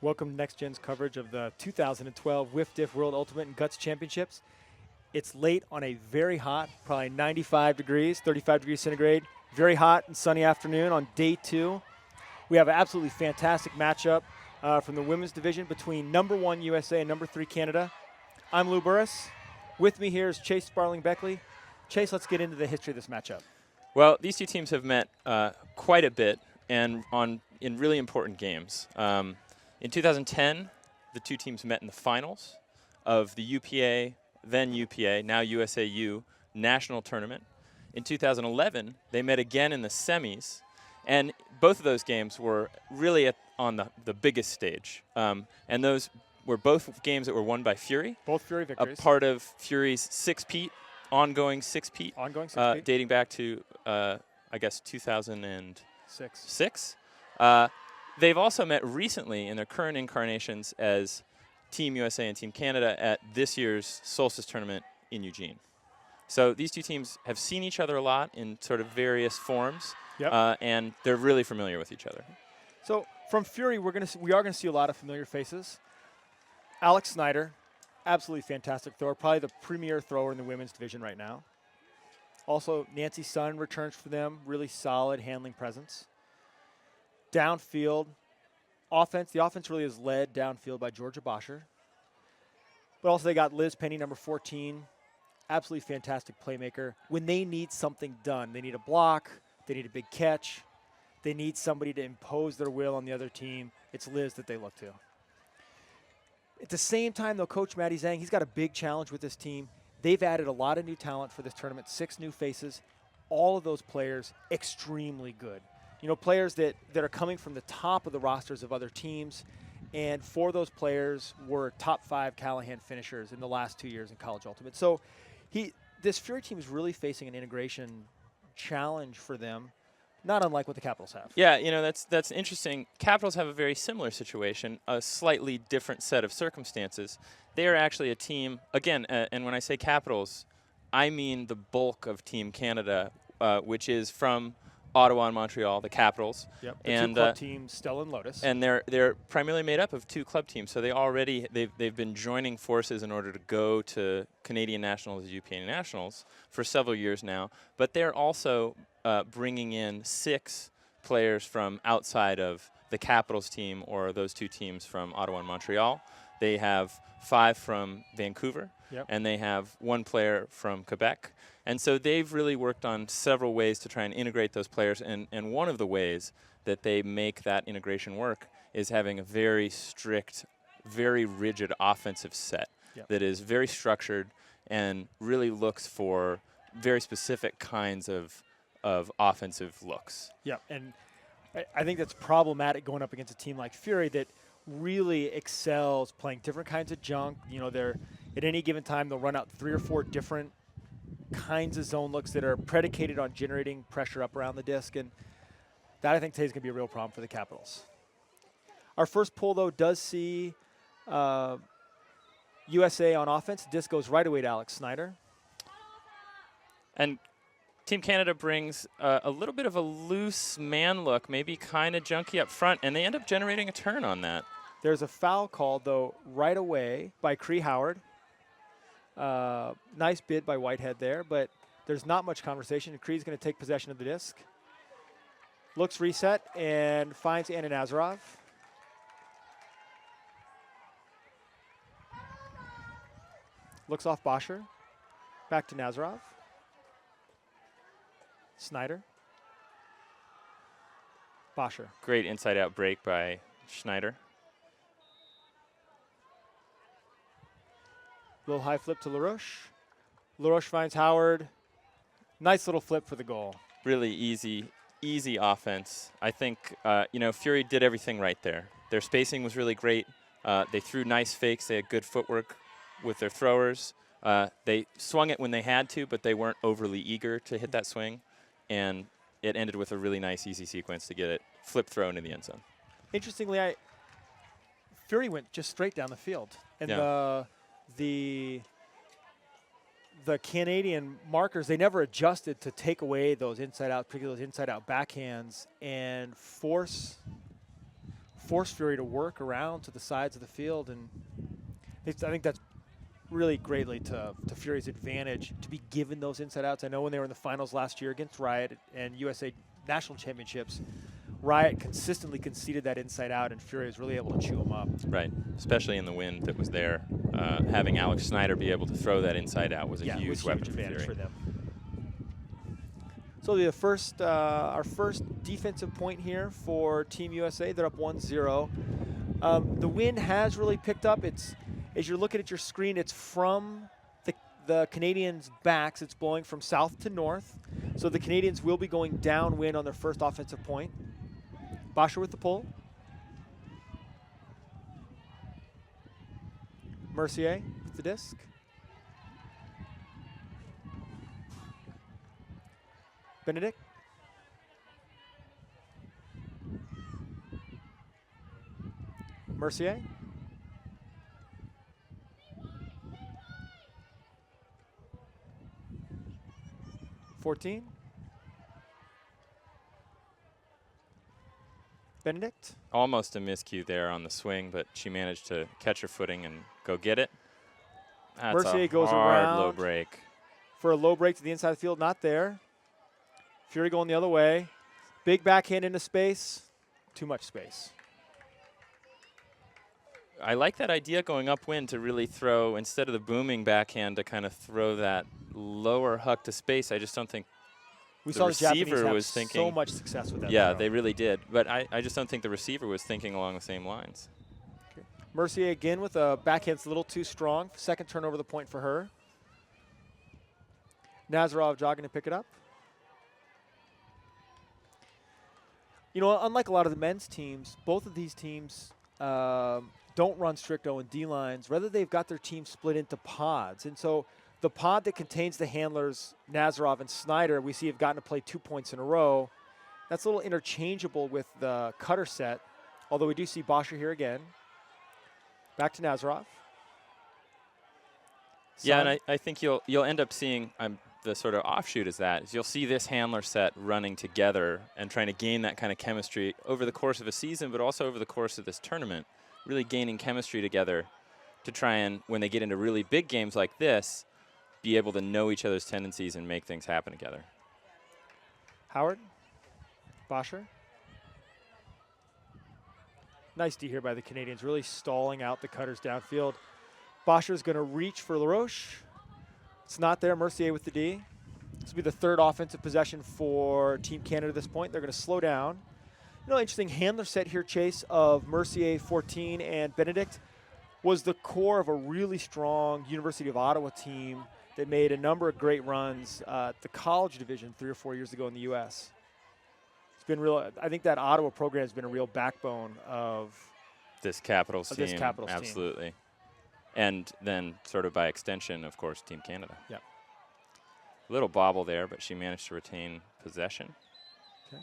Welcome to Next Gen's coverage of the 2012 Whiff Diff World Ultimate and Guts Championships. It's late on a very hot, probably 95 degrees, 35 degrees centigrade, very hot and sunny afternoon on day 2. We have an absolutely fantastic matchup from the women's division between number 1 USA and number 3 Canada. I'm Lou Burris. With me here is Chase Sparling-Beckley. Chase, let's get into the history of this matchup. Well, these two teams have met quite a bit and in really important games. In 2010, the two teams met in the finals of the UPA, then UPA, now USAU national tournament. In 2011, they met again in the semis, and both of those games were really on the biggest stage. And those were both games that were won by Fury. Both Fury victories. A part of Fury's six-peat, ongoing six-peat. Dating back to, I guess, 2006. They've also met recently in their current incarnations as Team USA and Team Canada at this year's Solstice tournament in Eugene. So these two teams have seen each other a lot in sort of various forms, and they're really familiar with each other. So from Fury, we are going to see a lot of familiar faces. Alex Snyder, absolutely fantastic thrower, probably the premier thrower in the women's division right now. Also, Nancy Sun returns for them, really solid handling presence. Downfield, the offense really is led downfield by Georgia Boscher. But also they got Liz Penny, number 14, absolutely fantastic playmaker. When they need something done, they need a block, they need a big catch, they need somebody to impose their will on the other team, it's Liz that they look to. At the same time, though, Coach Matty Zhang, he's got a big challenge with this team. They've added a lot of new talent for this tournament, 6 new faces. All of those players extremely good. You know, players that are coming from the top of the rosters of other teams, and 4 of those players were top 5 Callahan finishers in the last 2 years in College Ultimate. So this Fury team is really facing an integration challenge for them, not unlike what the Capitals have. Yeah, you know, that's interesting. Capitals have a very similar situation, a slightly different set of circumstances. They are actually a team, again, and when I say Capitals, I mean the bulk of Team Canada, which is from Ottawa and Montreal, the Capitals. Yep, the 2 club teams, Stella and Lotus. And they're primarily made up of 2 club teams, so they've been joining forces in order to go to Canadian Nationals, UPA Nationals for several years now. But they're also bringing in 6 players from outside of the Capitals team or those 2 teams from Ottawa and Montreal. They have 5 from Vancouver, and they have 1 player from Quebec. And so they've really worked on several ways to try and integrate those players, and one of the ways that they make that integration work is having a very strict, very rigid offensive set that is very structured and really looks for very specific kinds of offensive looks. Yeah, and I think that's problematic going up against a team like Fury that really excels playing different kinds of junk. You know, at any given time they'll run out 3 or 4 different kinds of zone looks that are predicated on generating pressure up around the disc, and that I think today is going to be a real problem for the Capitals. Our first poll, though, does see USA on offense. Disc goes right away to Alex Snyder. And Team Canada brings a little bit of a loose man look, maybe kind of junky up front, and they end up generating a turn on that. There's a foul called, though, right away by Cree Howard. Nice bid by Whitehead there, but there's not much conversation. Cree's going to take possession of the disc. Looks reset and finds Anna Nazarov. Looks off Boscher. Back to Nazarov. Snyder. Boscher. Great inside-out break by Schneider. Little high flip to LaRoche. LaRoche finds Howard. Nice little flip for the goal. Really easy offense. I think, Fury did everything right there. Their spacing was really great. They threw nice fakes. They had good footwork with their throwers. They swung it when they had to, but they weren't overly eager to hit that swing. And it ended with a really nice, easy sequence to get it flip throw into the end zone. Interestingly, Fury went just straight down the field. And the Canadian markers, they never adjusted to take away those inside-out, particularly those inside-out backhands, and force force Fury to work around to the sides of the field, and I think that's really greatly to Fury's advantage to be given those inside outs. I know when they were in the finals last year against Riot and USA National Championships, Riot consistently conceded that inside out, and Fury was really able to chew them up. Right, especially in the wind that was there. Having Alex Snyder be able to throw that inside out was a huge weapon advantage for them. So our first defensive point here for Team USA. They're up 1-0. The wind has really picked up. As you're looking at your screen, it's from the Canadians' backs. It's blowing from south to north. So the Canadians will be going downwind on their first offensive point. Boscher with the pull. Mercier with the disc. Benedict. Mercier. $14. Benedict. Almost a miscue there on the swing, but she managed to catch her footing and go get it. That's Mercier goes hard around low break. For a low break to the inside of the field, not there. Fury going the other way. Big backhand into space. Too much space. I like that idea going upwind to really throw, instead of the booming backhand, to kind of throw that lower huck to space. I just don't think We the saw the Japanese receiver have was thinking so much success with that. Yeah, throw. they really did. But I just don't think the receiver was thinking along the same lines. Okay. Mercier again with a backhand that's a little too strong. Second turnover the point for her. Nazarov jogging to pick it up. You know, unlike a lot of the men's teams, both of these teams don't run strict O&D lines. Rather, they've got their team split into pods. And so the pod that contains the handlers, Nazarov and Snyder, we see have gotten to play 2 points in a row. That's a little interchangeable with the cutter set, although we do see Boscher here again. Back to Nazarov. Yeah, and I think you'll end up seeing the sort of offshoot is that is you'll see this handler set running together and trying to gain that kind of chemistry over the course of a season, but also over the course of this tournament, really gaining chemistry together to try and, when they get into really big games like this, be able to know each other's tendencies and make things happen together. Howard. Boscher. Nice D here by the Canadians, really stalling out the cutters downfield. Boscher's going to reach for LaRoche. It's not there. Mercier with the D. This will be the third offensive possession for Team Canada at this point. They're going to slow down. You know, interesting handler set here, Chase, of Mercier, 14, and Benedict was the core of a really strong University of Ottawa team that made a number of great runs at the college division 3 or 4 years ago in the U.S. It's been real. I think that Ottawa program has been a real backbone of this Capitals team. This Capitals team. Absolutely. And then sort of by extension, of course, Team Canada. Yeah. Little bobble there, but she managed to retain possession. Okay.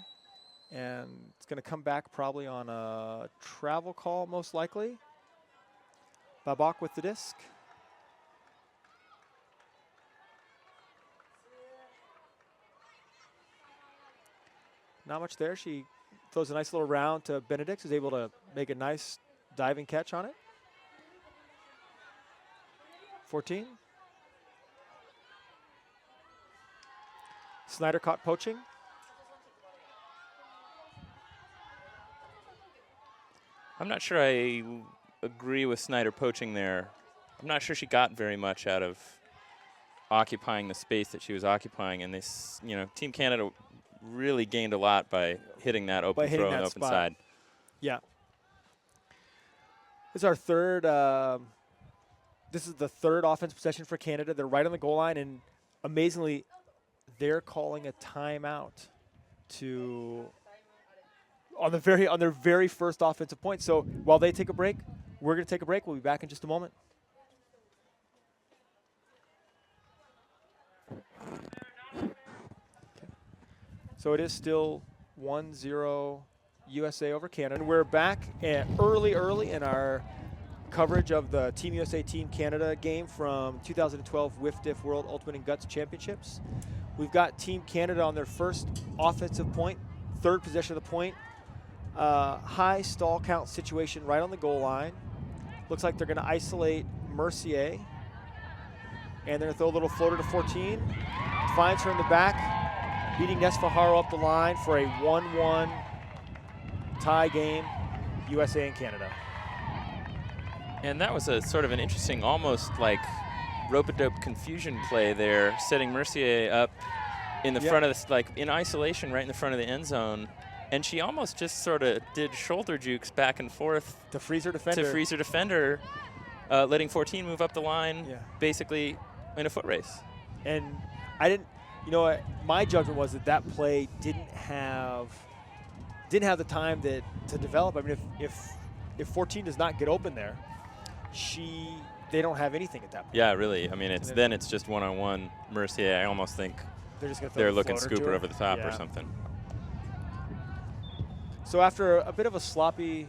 And it's going to come back probably on a travel call, most likely. Babak with the disc. Not much there. She throws a nice little round to Benedict, who's able to make a nice diving catch on it. 14. Snyder caught poaching. I'm not sure I agree with Snyder poaching there. I'm not sure she got very much out of occupying the space that she was occupying. And this, you know, Team Canada really gained a lot by hitting that open throw on the open side. Yeah. This is our third. This is the third offensive possession for Canada. They're right on the goal line, and amazingly, they're calling a timeout on their very first offensive point. So while they take a break, we're going to take a break. We'll be back in just a moment. So it is still 1-0 USA over Canada. And we're back early in our coverage of the Team USA Team Canada game from 2012 WIFDIF World Ultimate and Guts Championships. We've got Team Canada on their first offensive point, third possession of the point. high stall count situation right on the goal line. Looks like they're going to isolate Mercier. And they're going to throw a little floater to 14. Finds her in the back, beating Nesfaharo up the line for a 1-1 tie game, USA and Canada. And that was a sort of an interesting, almost like rope-a-dope confusion play there, setting Mercier up in the front of this, like in isolation right in the front of the end zone. And she almost just sort of did shoulder jukes back and forth to freeze her defender. Letting 14 move up the line, basically in a foot race. And I didn't, you know, my judgment was that play didn't have the time to develop. I mean, if 14 does not get open there, they don't have anything at that point. Yeah, really. I mean, it's just one-on-one Mercier. I almost think they're looking scooper over the top or something. So after a bit of a sloppy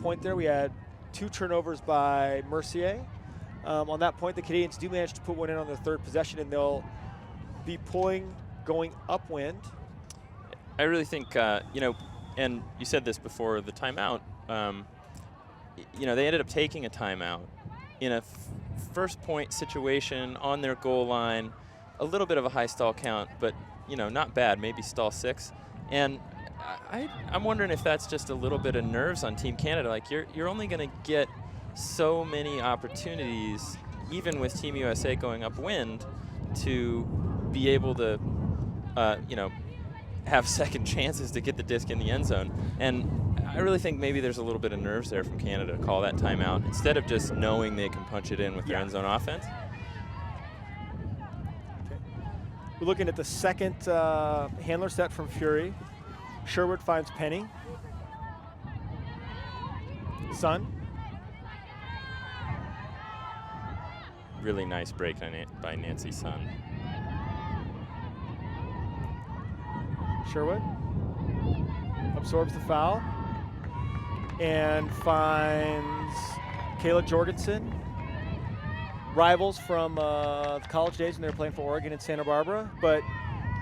point there, we had 2 turnovers by Mercier. On that point, the Canadians do manage to put one in on their third possession, and they'll be pulling going upwind. I really think, you know, and you said this before the timeout, you know, they ended up taking a timeout in a first point situation on their goal line, a little bit of a high stall count, but, you know, not bad, maybe stall 6. And I'm wondering if that's just a little bit of nerves on Team Canada. Like, you're only going to get so many opportunities, even with Team USA going upwind, to be able to, you know, have second chances to get the disc in the end zone. And I really think maybe there's a little bit of nerves there from Canada to call that timeout instead of just knowing they can punch it in with their end zone offense. Okay. We're looking at the second handler set from Fury. Sherwood finds Penny. Sun. Really nice break by Nancy Sun. Sherwood absorbs the foul and finds Kayla Jorgensen. Rivals from the college days when they were playing for Oregon and Santa Barbara, but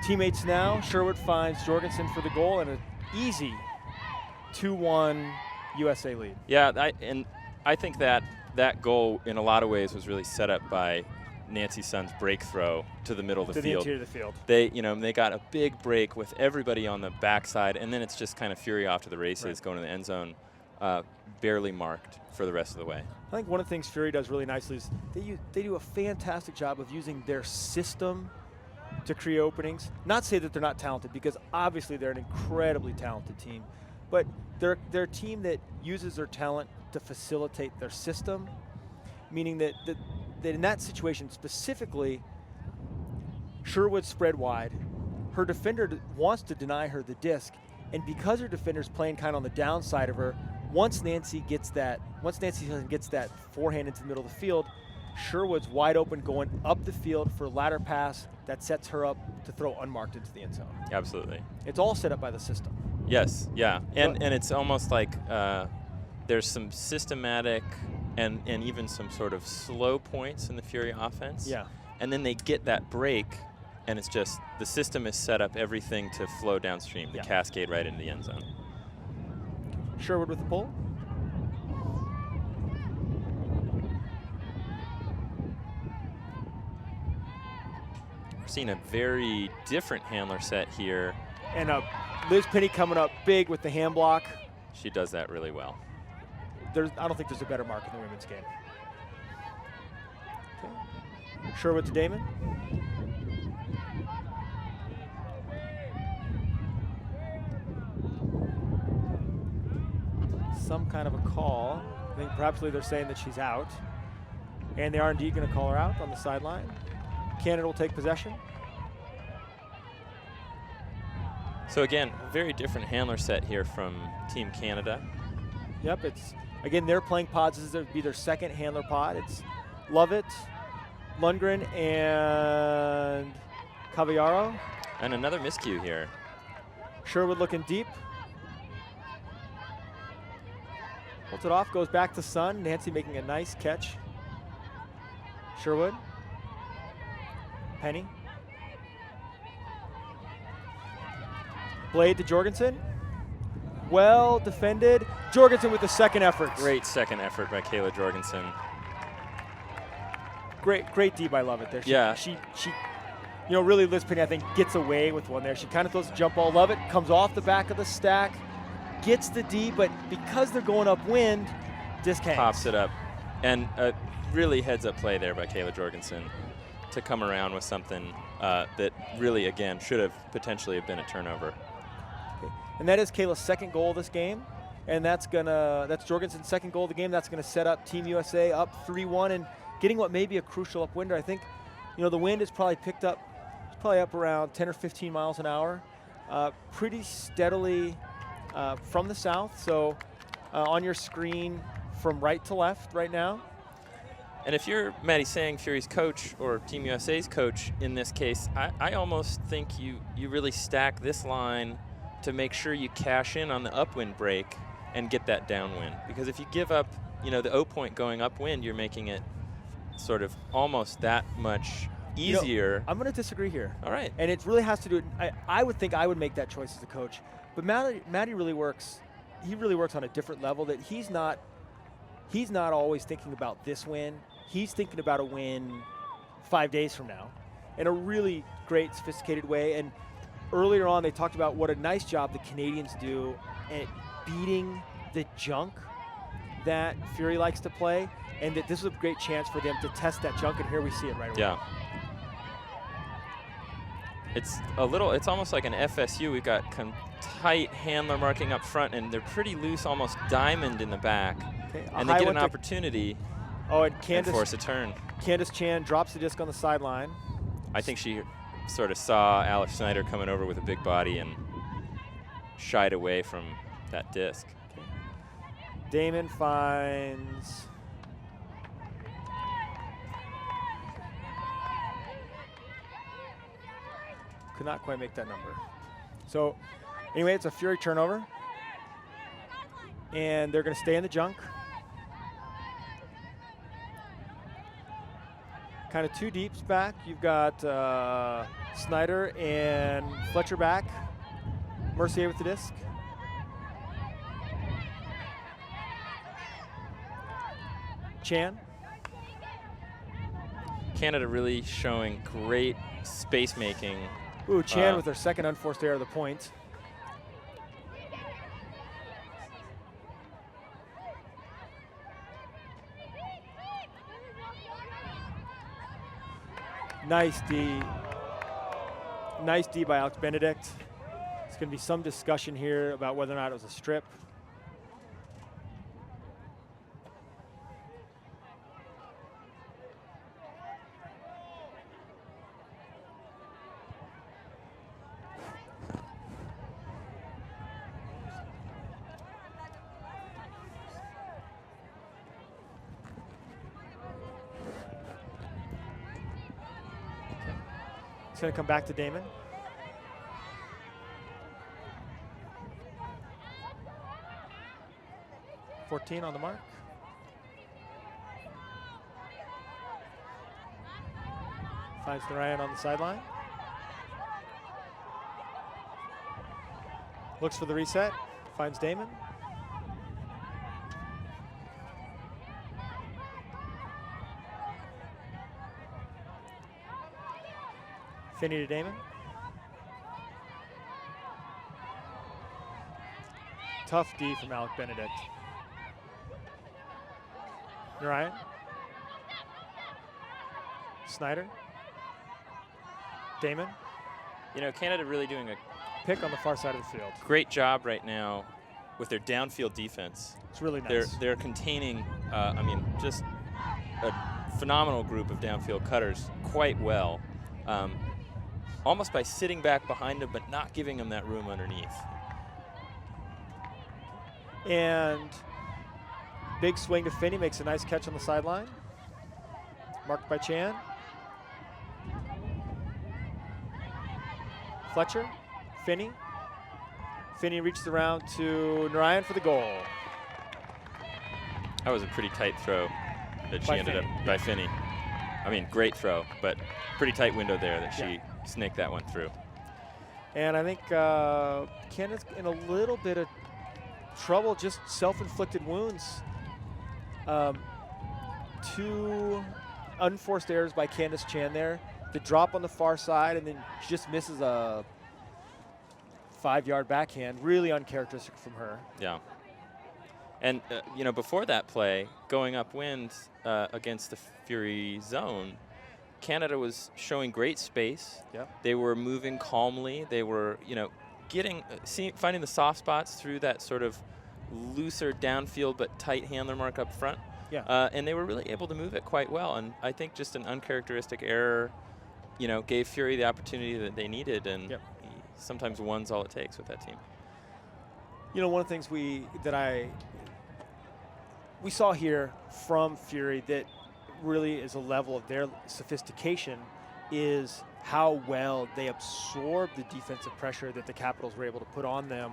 teammates now. Sherwood finds Jorgensen for the goal and an easy 2-1 USA lead. Yeah, I think that goal in a lot of ways was really set up by Nancy Sun's break throw to the middle of the field. To the interior of the field. They got a big break with everybody on the backside, and then it's just kind of Fury off to the races, going to the end zone, barely marked for the rest of the way. I think one of the things Fury does really nicely is they do a fantastic job of using their system to create openings. Not say that they're not talented, because obviously they're an incredibly talented team, but they're a team that uses their talent to facilitate their system, meaning that in that situation specifically, Sherwood spread wide. Her defender wants to deny her the disc, and because her defender's playing kind of on the downside of her, once Nancy gets that forehand into the middle of the field, Sherwood's wide open going up the field for a ladder pass that sets her up to throw unmarked into the end zone. Absolutely. It's all set up by the system. Yes, yeah. And it's almost like there's some systematic and even some sort of slow points in the Fury offense. Yeah. And then they get that break, and it's just the system is set up everything to flow downstream, the cascade right into the end zone. Sherwood with the pull. We're seeing a very different handler set here. And Liz Penny coming up big with the hand block. She does that really well. I don't think there's a better mark in the women's game. Okay. Sherwood to Damon. Some kind of a call. I think perhaps they're saying that she's out. And they are indeed going to call her out on the sideline. Canada will take possession. So again, very different handler set here from Team Canada. Yep, again, they're playing pods. This would be their second handler pod. It's Lovett, Lundgren, and Cavallaro. And another miscue here. Sherwood looking deep. Holds it off, goes back to Sun. Nancy making a nice catch. Sherwood. Penny. Blade to Jorgensen. Well defended. Jorgensen with the second effort. Great second effort by Kayla Jorgensen. Great D by Lovett there. Yeah. She really Liz Penny, I think, gets away with one there. She kind of throws a jump ball. Lovett comes off the back of the stack, gets the D, but because they're going upwind, disc hangs. Pops it up. And a really heads-up play there by Kayla Jorgensen to come around with something that really, again, should have potentially have been a turnover. Okay. And that is Kayla's second goal of this game. And that's Jorgensen's second goal of the game. That's going to set up Team USA up 3-1 and getting what may be a crucial upwinder. I think, the wind is probably picked up. It's probably up around 10 or 15 miles an hour, pretty steadily from the south. So on your screen from right to left right now. And if you're Maddie Sang, Fury's coach, or Team USA's coach in this case, I almost think you really stack this line to make sure you cash in on the upwind break and get that downwind. Because if you give up, the O point going upwind, you're making it sort of almost that much easier. I'm going to disagree here. All right. And it really has to do. I would think I would make that choice as a coach, but Matty really works. He really works on a different level. That he's not always thinking about this win. He's thinking about a win 5 days from now, in a really great, sophisticated way. And earlier on, they talked about what a nice job the Canadians do at beating the junk that Fury likes to play, and that this is a great chance for them to test that junk, and here we see it right away. Yeah. It's almost like an FSU. We've got tight handler marking up front, and they're pretty loose, almost diamond in the back. Okay, and they get an opportunity and force a turn. Candace Chan drops the disc on the sideline. I think she sort of saw Alex Snyder coming over with a big body and shied away from that disc. Okay. Damon finds could not quite make that number. So anyway, it's a Fury turnover, and they're going to stay in the junk. Kind of two deeps back. You've got Snyder and Fletcher back. Mercier with the disc. Chan. Canada really showing great space making. Ooh, Chan with their second unforced error of the point. Nice D. Nice D by Alex Benedict. There's going to be some discussion here about whether or not it was a strip. Going to come back to Damon. .14 on the mark. Finds Narayan on the sideline. Looks for the reset. Finds Damon. Finney to Damon. Tough D from Alec Benedict. Narayan. Snyder. Damon. Canada really doing a pick on the far side of the field. Great job right now with their downfield defense. It's really nice. They're containing, just a phenomenal group of downfield cutters quite well. Almost by sitting back behind them, but not giving them that room underneath. And big swing to Finney, makes a nice catch on the sideline. Marked by Chan. Fletcher, Finney. Finney reaches around to Narayan for the goal. That was a pretty tight throw that she ended up by Finney. Great throw, but pretty tight window there that she snaked that one through. And I think Canada's in a little bit of trouble, just self-inflicted wounds. 2 unforced errors by Candace Chan there. The drop on the far side, and then she just misses a 5-yard backhand. Really uncharacteristic from her. Yeah. And, you know, before that play, going upwind against the Fury zone, Canada was showing great space. Yep. They were moving calmly. They were, you know, finding the soft spots through that sort of looser downfield but tight handler mark up front. Yeah. And they were really able to move it quite well. And I think just an uncharacteristic error, you know, gave Fury the opportunity that they needed. And Yep. sometimes one's all it takes with that team. You know, one of the things we saw here from Fury that really is a level of their sophistication is how well they absorb the defensive pressure that the Capitals were able to put on them.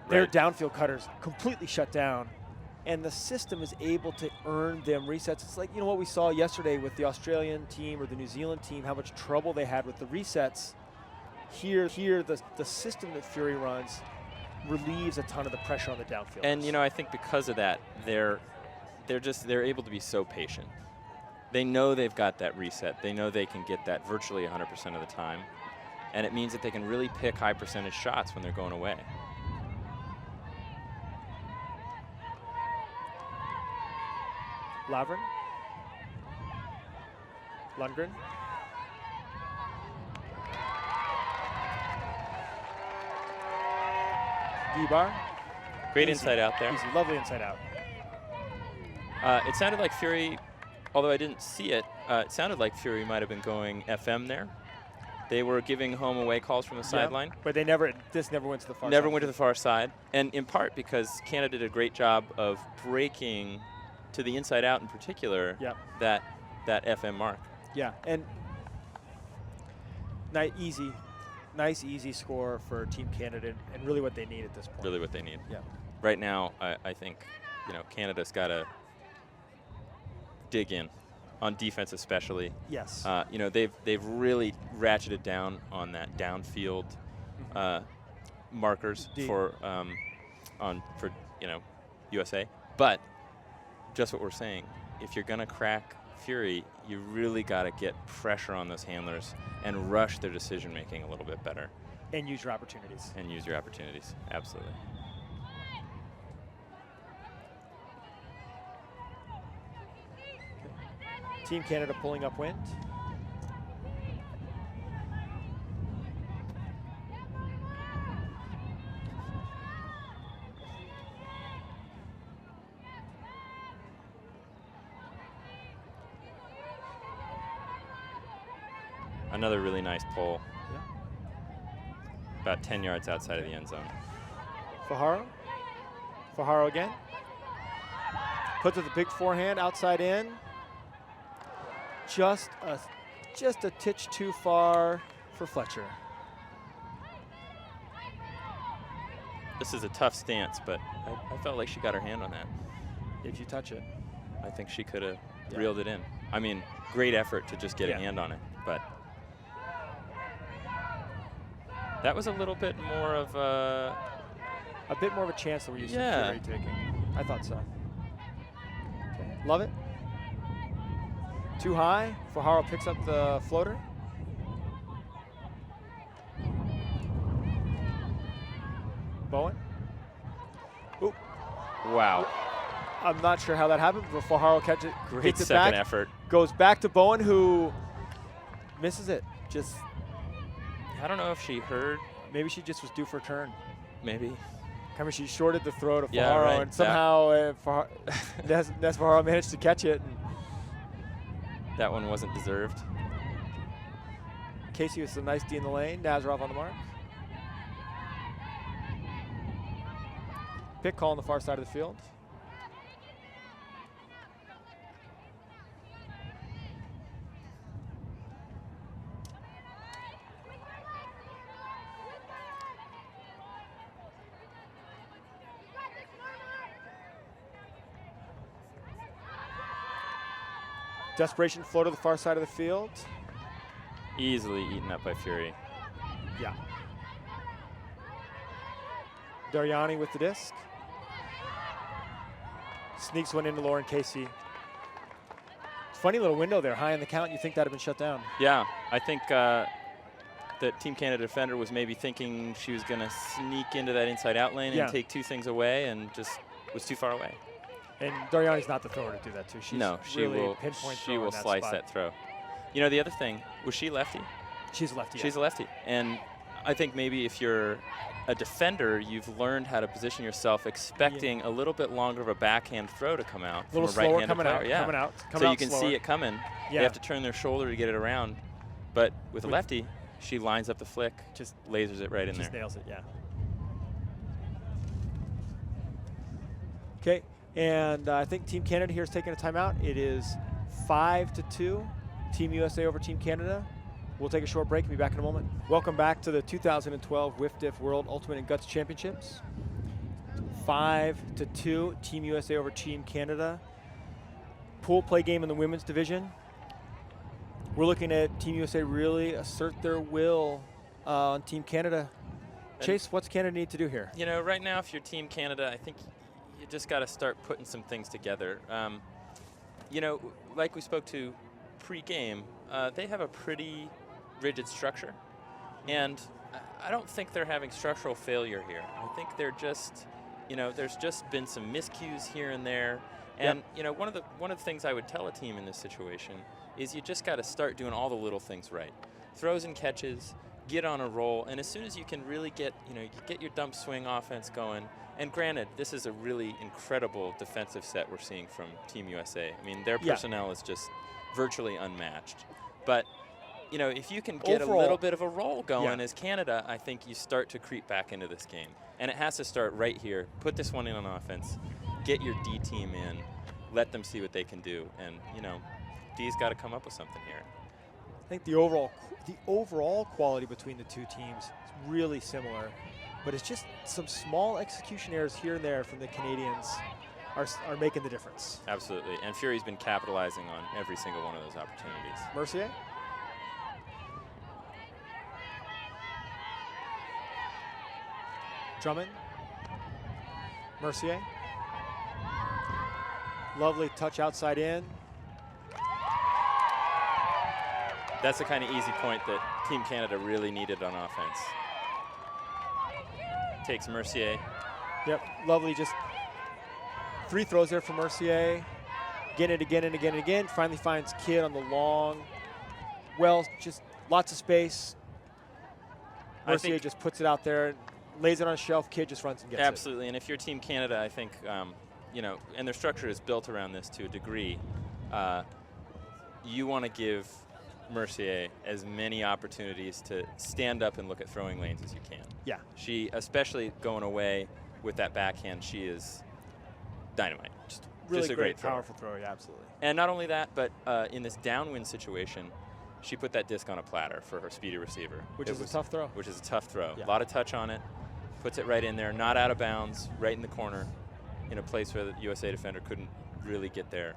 Their Right. downfield cutters completely shut down, and the system is able to earn them resets. It's like, you know, what we saw yesterday with the Australian team or the New Zealand team, how much trouble they had with the resets. Here the system that Fury runs relieves a ton of the pressure on the downfield. And, you know, I think because of that, they're able to be so patient. They know they've got that reset. They know they can get that virtually 100% of the time. And it means that they can really pick high percentage shots when they're going away. Lavrin. Lundgren. Guibar. Great Easy. insight out there. Easy, lovely inside out. It sounded like Fury, although I didn't see it, it sounded like Fury might have been going FM there. They were giving home away calls from the sideline. But this never went to the far side. Never went to the far side. And in part because Canada did a great job of breaking to the inside out in particular that FM mark. Yeah, and nice easy score for Team Canada, and really what they need at this point. Really what they need. Yeah. Right now, I think, you know, Canada's got to dig in on defense especially. Yes. You know, they've really ratcheted down on that downfield markers for you know, USA. But just what we're saying, if you're going to crack Fury, you really got to get pressure on those handlers and rush their decision making a little bit better. And use your opportunities. And use your opportunities, absolutely. Team Canada pulling upwind. Another really nice pull. Yeah. About 10 yards outside of the end zone. Fajardo again. Puts it the big forehand outside in. Just a titch too far for Fletcher. This is a tough stance, but I felt like she got her hand on that. If you touch it. I think she could have reeled it in. I mean, great effort to just get a hand on it, but that was a little bit more of a bit more of a chance that we're used to Fury taking. I thought so. Okay. Love it. Too high. Fajardo picks up the floater. Bowen. Ooh. Wow. I'm not sure how that happened, but Fajardo catches it. Great second effort. Goes back to Bowen, who misses it. Just. I don't know if she heard. Maybe she just was due for a turn. Maybe. I mean, she shorted the throw to Yeah, Fajardo, right. and somehow Fajardo managed to catch it. And that one wasn't deserved. Casey with some nice D in the lane. Nazarov on the mark. Pick call on the far side of the field. Desperation flow to the far side of the field. Easily eaten up by Fury. Yeah. Daryani with the disc. Sneaks one into Lauren Casey. Funny little window there, high in the count. You think that had been shut down? Yeah, I think that Team Canada defender was maybe thinking she was going to sneak into that inside-out lane and take two things away, and just was too far away. And Daryani's not the thrower to do that too. She's she really will pinpoint she will slice that throw. You know, the other thing, was she lefty? She's a lefty. She's a lefty, and I think maybe if you're a defender, you've learned how to position yourself expecting a little bit longer of a backhand throw to come out. A little from a slower right-handed coming player. out. Yeah. Coming out. So you can see it coming. Yeah. They have to turn their shoulder to get it around. But with a lefty, she lines up the flick, just lasers it right in there. Just nails it, yeah. Okay, and I think Team Canada here is taking a timeout. It is 5-2, Team USA over Team Canada. We'll take a short break and be back in a moment. Welcome back to the 2012 WIFDIF World Ultimate and Guts Championships. 5-2, Team USA over Team Canada. Pool play game in the women's division. We're looking at Team USA really assert their will on Team Canada. Chase, what's Canada need to do here? You know, right now, if you're Team Canada, I think you just got to start putting some things together. You know, like we spoke to pre-game, they have a pretty rigid structure, and I don't think they're having structural failure here. I think they're just, you know, there's just been some miscues here and there, and you know, one of the things I would tell a team in this situation is you just got to start doing all the little things right. Throws and catches, get on a roll, and as soon as you can really get, you know, you get your dump swing offense going. And granted, this is a really incredible defensive set we're seeing from Team USA. I mean, their personnel is just virtually unmatched. But, you know, if you can get a little bit of a roll going as Canada, I think you start to creep back into this game. And it has to start right here. Put this one in on offense. Get your D team in. Let them see what they can do. And, you know, D's got to come up with something here. I think the overall quality between the two teams is really similar. But it's just some small execution errors here and there from the Canadians are making the difference. Absolutely. And Fury's been capitalizing on every single one of those opportunities. Mercier? Drummond? Mercier? Lovely touch outside in. That's the kind of easy point that Team Canada really needed on offense. Takes Mercier. Yep, lovely. Just 3 throws there for Mercier. Getting it again and again and again. Finally finds Kidd on the long. Well, just lots of space. Mercier just puts it out there, lays it on a shelf. Kidd just runs and gets it. Absolutely, and if you're Team Canada, I think, you know, and their structure is built around this to a degree, you want to give Mercier as many opportunities to stand up and look at throwing lanes as you can. Yeah. She, especially going away with that backhand, she is dynamite. Really just a great thrower. Powerful thrower, yeah, absolutely. And not only that, but in this downwind situation, she put that disc on a platter for her speedy receiver. Which is a tough throw. Which is a tough throw. Yeah. A lot of touch on it. Puts it right in there, not out of bounds, right in the corner, in a place where the USA defender couldn't really get there.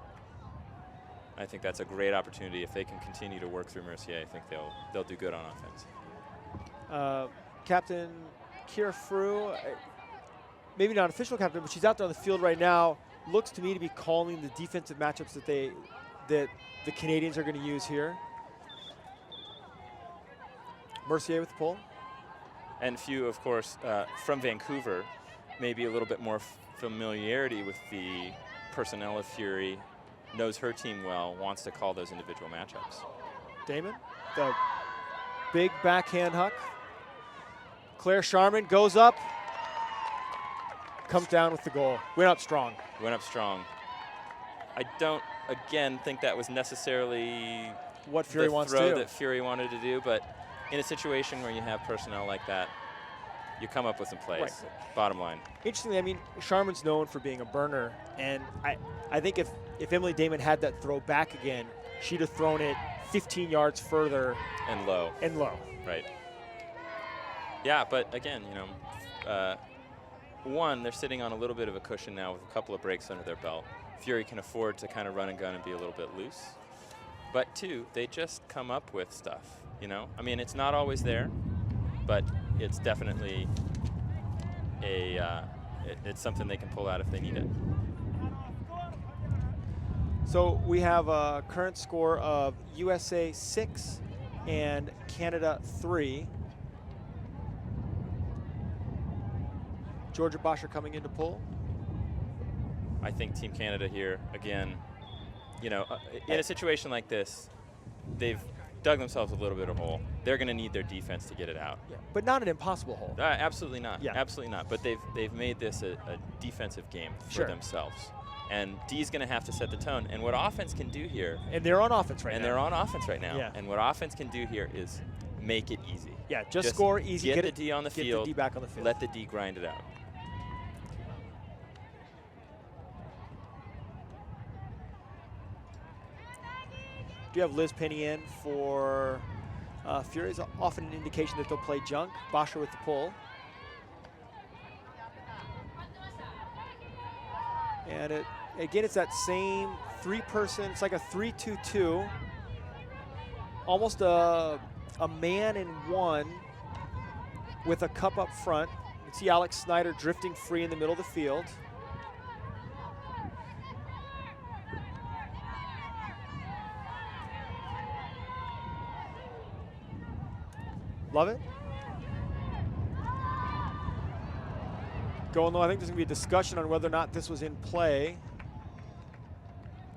I think that's a great opportunity. If they can continue to work through Mercier, I think they'll do good on offense. Captain Kira Frew, maybe not official captain, but she's out there on the field right now. Looks to me to be calling the defensive matchups that the Canadians are going to use here. Mercier with the pull. And few, of course, from Vancouver, maybe a little bit more familiarity with the personnel of Fury, knows her team well, wants to call those individual matchups. Damon, the big backhand huck. Claire Sharman goes up, comes down with the goal. Went up strong. Went up strong. I don't, again, think that was necessarily what Fury wants to do. The throw that Fury wanted to do, but in a situation where you have personnel like that, you come up with some plays, right. Bottom line. Interestingly, I mean, Sharman's known for being a burner, and I think if Emily Damon had that throw back again, she'd have thrown it 15 yards further. And low. And low. Right. Yeah, but again, you know, one, they're sitting on a little bit of a cushion now with a couple of breaks under their belt. Fury can afford to kind of run and gun and be a little bit loose. But two, they just come up with stuff, you know? I mean, it's not always there, but it's definitely it's something they can pull out if they need it. So we have a current score of USA 6 and Canada 3. Georgia Bosch coming into pull. I think Team Canada here, again, you know, in a situation like this, they've dug themselves a little bit of a hole. They're going to need their defense to get it out. Yeah, but not an impossible hole. Absolutely not. Yeah. Absolutely not. But they've made this a defensive game for themselves. And D's going to have to set the tone. And what offense can do here. And they're on offense right now. And they're on offense right now. Yeah. And what offense can do here is make it easy. Yeah, just score easy. Get the D on the field. Get the D back on the field. Let the D grind it out. Do you have Liz Penny in for Fury? Is often an indication that they'll play junk. Boscher with the pull. And again, it's that same three-person. It's like a 3-2-2. Almost a man in one with a cup up front. You can see Alex Snyder drifting free in the middle of the field. Love it. Going low, I think there's going to be a discussion on whether or not this was in play.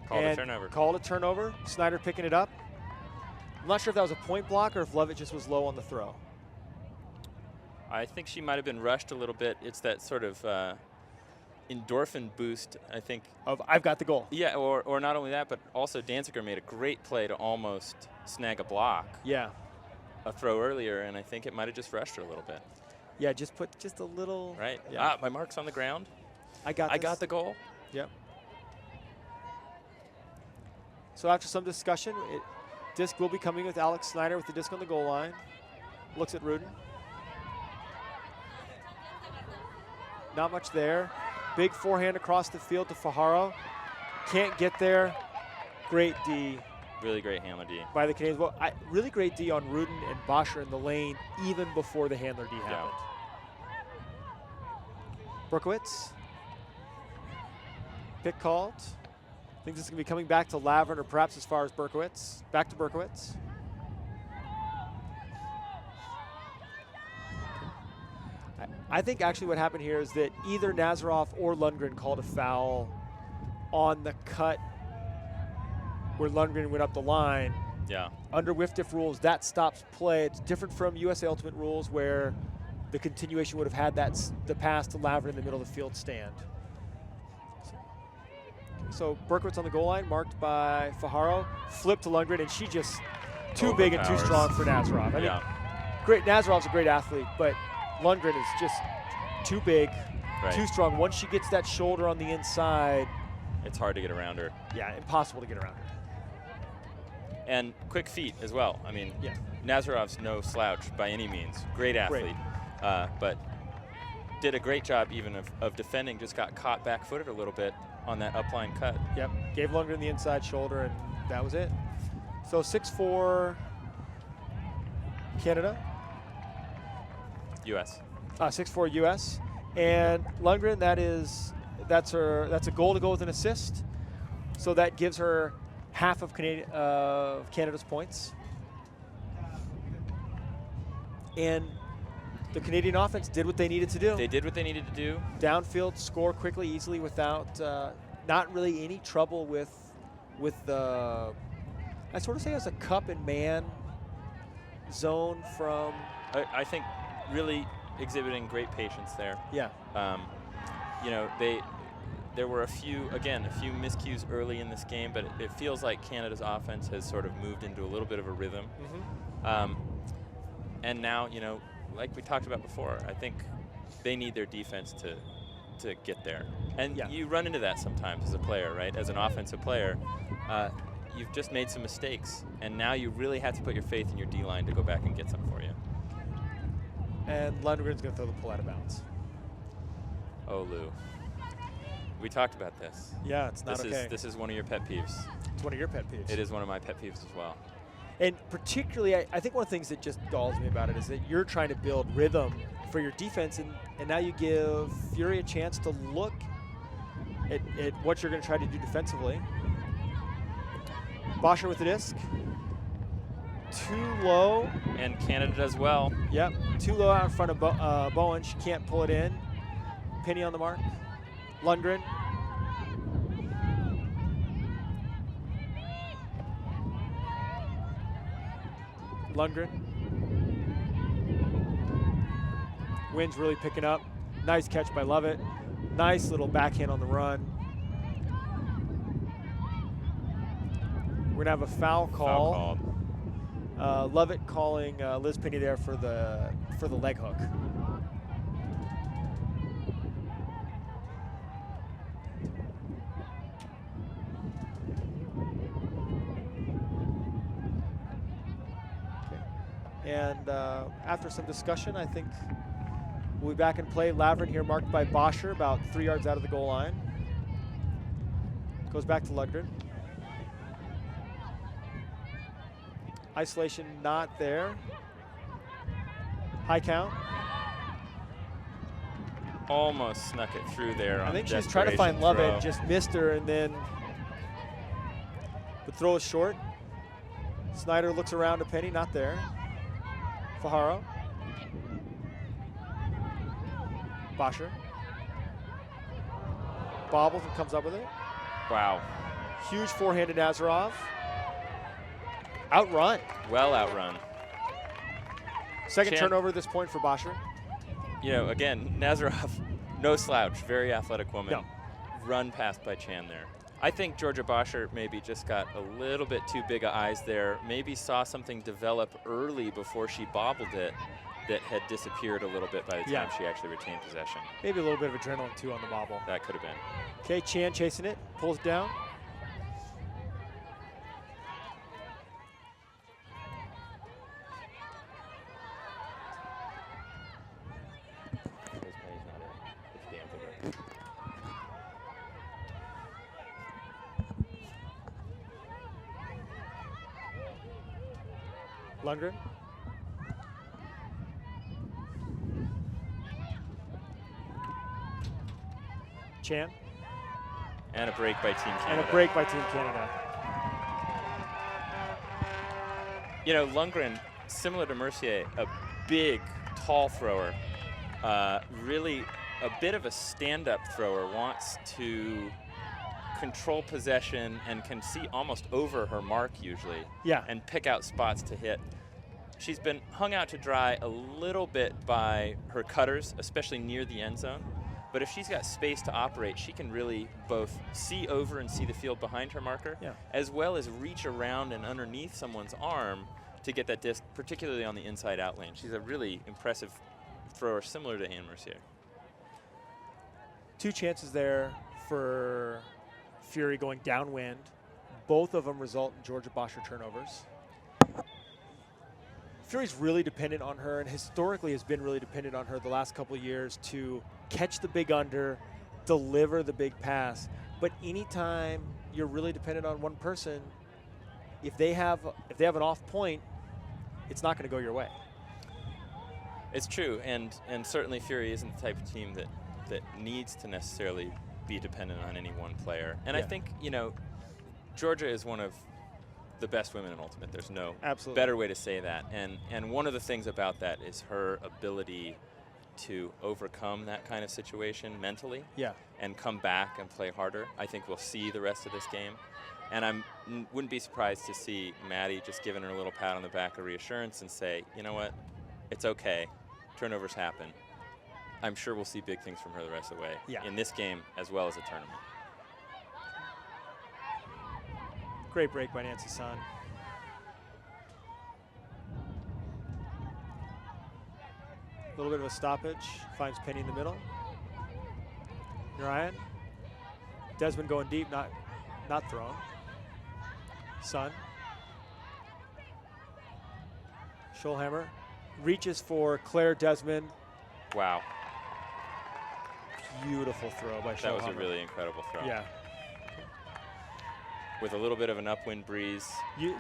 Called a turnover. Called a turnover. Snyder picking it up. I'm not sure if that was a point block or if Lovett just was low on the throw. I think she might have been rushed a little bit. It's that sort of endorphin boost, I think. Of I've got the goal. Yeah, or not only that, but also Danziger made a great play to almost snag a block. Yeah. A throw earlier, and I think it might have just rushed her a little bit. Yeah, just put just a little. Right. Yeah. My mark's on the ground. I got the goal. Yep. So after some discussion, disc will be coming with Alex Snyder with the disc on the goal line. Looks at Rudin. Not much there. Big forehand across the field to Fajardo. Can't get there. Great D. Really great handler D. By the Canadians. Well, really great D on Rudin and Boscher in the lane even before the handler D happened. Berkowitz. Pick called. I think this is going to be coming back to Laverne or perhaps as far as Berkowitz. Back to Berkowitz. I think actually what happened here is that either Nazarov or Lundgren called a foul on the cut where Lundgren went up the line. Yeah. Under WIFDIF rules, that stops play. It's different from USA Ultimate rules where the continuation would have had the pass to Laverne in the middle of the field stand. So Berkowitz on the goal line, marked by Fajardo, flip to Lundgren, and she just too big and too strong for Nazarov. I mean, great. Nazarov's a great athlete, but Lundgren is just too big, too strong. Once she gets that shoulder on the inside, it's hard to get around her. Yeah, impossible to get around her. And quick feet as well. I mean, Nazarov's no slouch by any means. Great athlete, but did a great job even of defending. Just got caught back-footed a little bit on that upline cut. Yep, gave Lundgren the inside shoulder, and that was it. So 6-4 Canada. U.S. 6-4 U.S. And Lundgren, that's a goal to go with an assist. So that gives her half of Canada's points. And the Canadian offense did what they needed to do. They did what they needed to do. Downfield, score quickly, easily, without not really any trouble with the, I sort of say as a cup and man zone from. I think really exhibiting great patience there. Yeah. You know, there were a few miscues early in this game, but it feels like Canada's offense has sort of moved into a little bit of a rhythm. Mm-hmm. And now, you know, like we talked about before, I think they need their defense to get there. And you run into that sometimes as a player, right? As an offensive player, you've just made some mistakes, and now you really have to put your faith in your D-line to go back and get some for you. And Lundgren's going to throw the pull out of bounds. Oh, Lou. We talked about this. Yeah, it's not okay. This is one of your pet peeves. It's one of your pet peeves. It is one of my pet peeves as well. And particularly, I think one of the things that just galls me about it is that you're trying to build rhythm for your defense, and now you give Fury a chance to look at what you're going to try to do defensively. Bosher with the disc. Too low. And Canada does well. Yep, too low out in front of Bowen. She can't pull it in. Penny on the mark. Lundgren. Lundgren. Wind's really picking up. Nice catch by Lovett. Nice little backhand on the run. We're going to have a foul call. Foul called. Lovett calling Liz Penny there for the leg hook. And after some discussion, I think we'll be back in play. Laverne here marked by Bosher, about 3 yards out of the goal line. Goes back to Lundgren. Isolation not there. High count. Almost snuck it through there. I think she's trying to find Lovett, just missed her, and then the throw is short. Snyder looks around to Penny, not there. Fajaro. Bosher. Bobbles and comes up with it. Wow. Huge forehand to Nazarov. Outrun. Well outrun. Second turnover at this point for Bosher. You know, again, Nazarov, no slouch, very athletic woman. No. Run past by Chan there. I think Georgia Bosher maybe just got a little bit too big of eyes there. Maybe saw something develop early before she bobbled it that had disappeared a little bit by the time she actually retained possession. Maybe a little bit of adrenaline too on the bobble. That could have been. Okay, Chan chasing it, pulls it down. Lundgren. Chan. And a break by Team Canada. And a break by Team Canada. You know, Lundgren, similar to Mercier, a big, tall thrower. Really a bit of a stand-up thrower, wants to control possession and can see almost over her mark usually. Yeah. And pick out spots to hit. She's been hung out to dry a little bit by her cutters, especially near the end zone. But if she's got space to operate, she can really both see over and see the field behind her marker, as well as reach around and underneath someone's arm to get that disc, particularly on the inside out lane. She's a really impressive thrower, similar to Anne Mercier. Two chances there for Fury going downwind. Both of them result in Georgia Bosher turnovers. Fury's really dependent on her, and historically has been really dependent on her the last couple of years to catch the big under, deliver the big pass. But anytime you're really dependent on one person, if they have an off point, it's not going to go your way. It's true, and certainly Fury isn't the type of team that needs to necessarily be dependent on any one player. And I think, you know, Georgia is one of the best women in ultimate. There's no better way to say that. And one of the things about that is her ability to overcome that kind of situation mentally and come back and play harder. I think we'll see the rest of this game. And I wouldn't be surprised to see Maddie just giving her a little pat on the back of reassurance and say, you know what, it's okay. Turnovers happen. I'm sure we'll see big things from her the rest of the way in this game as well as the tournament. Great break by Nancy Sun. A little bit of a stoppage. Finds Penny in the middle. Ryan. Desmond going deep, not thrown. Sun. Schulhammer reaches for Claire Desmond. Wow. Beautiful throw by Schulhammer. That was a really incredible throw. Yeah. with a little bit of an upwind breeze. You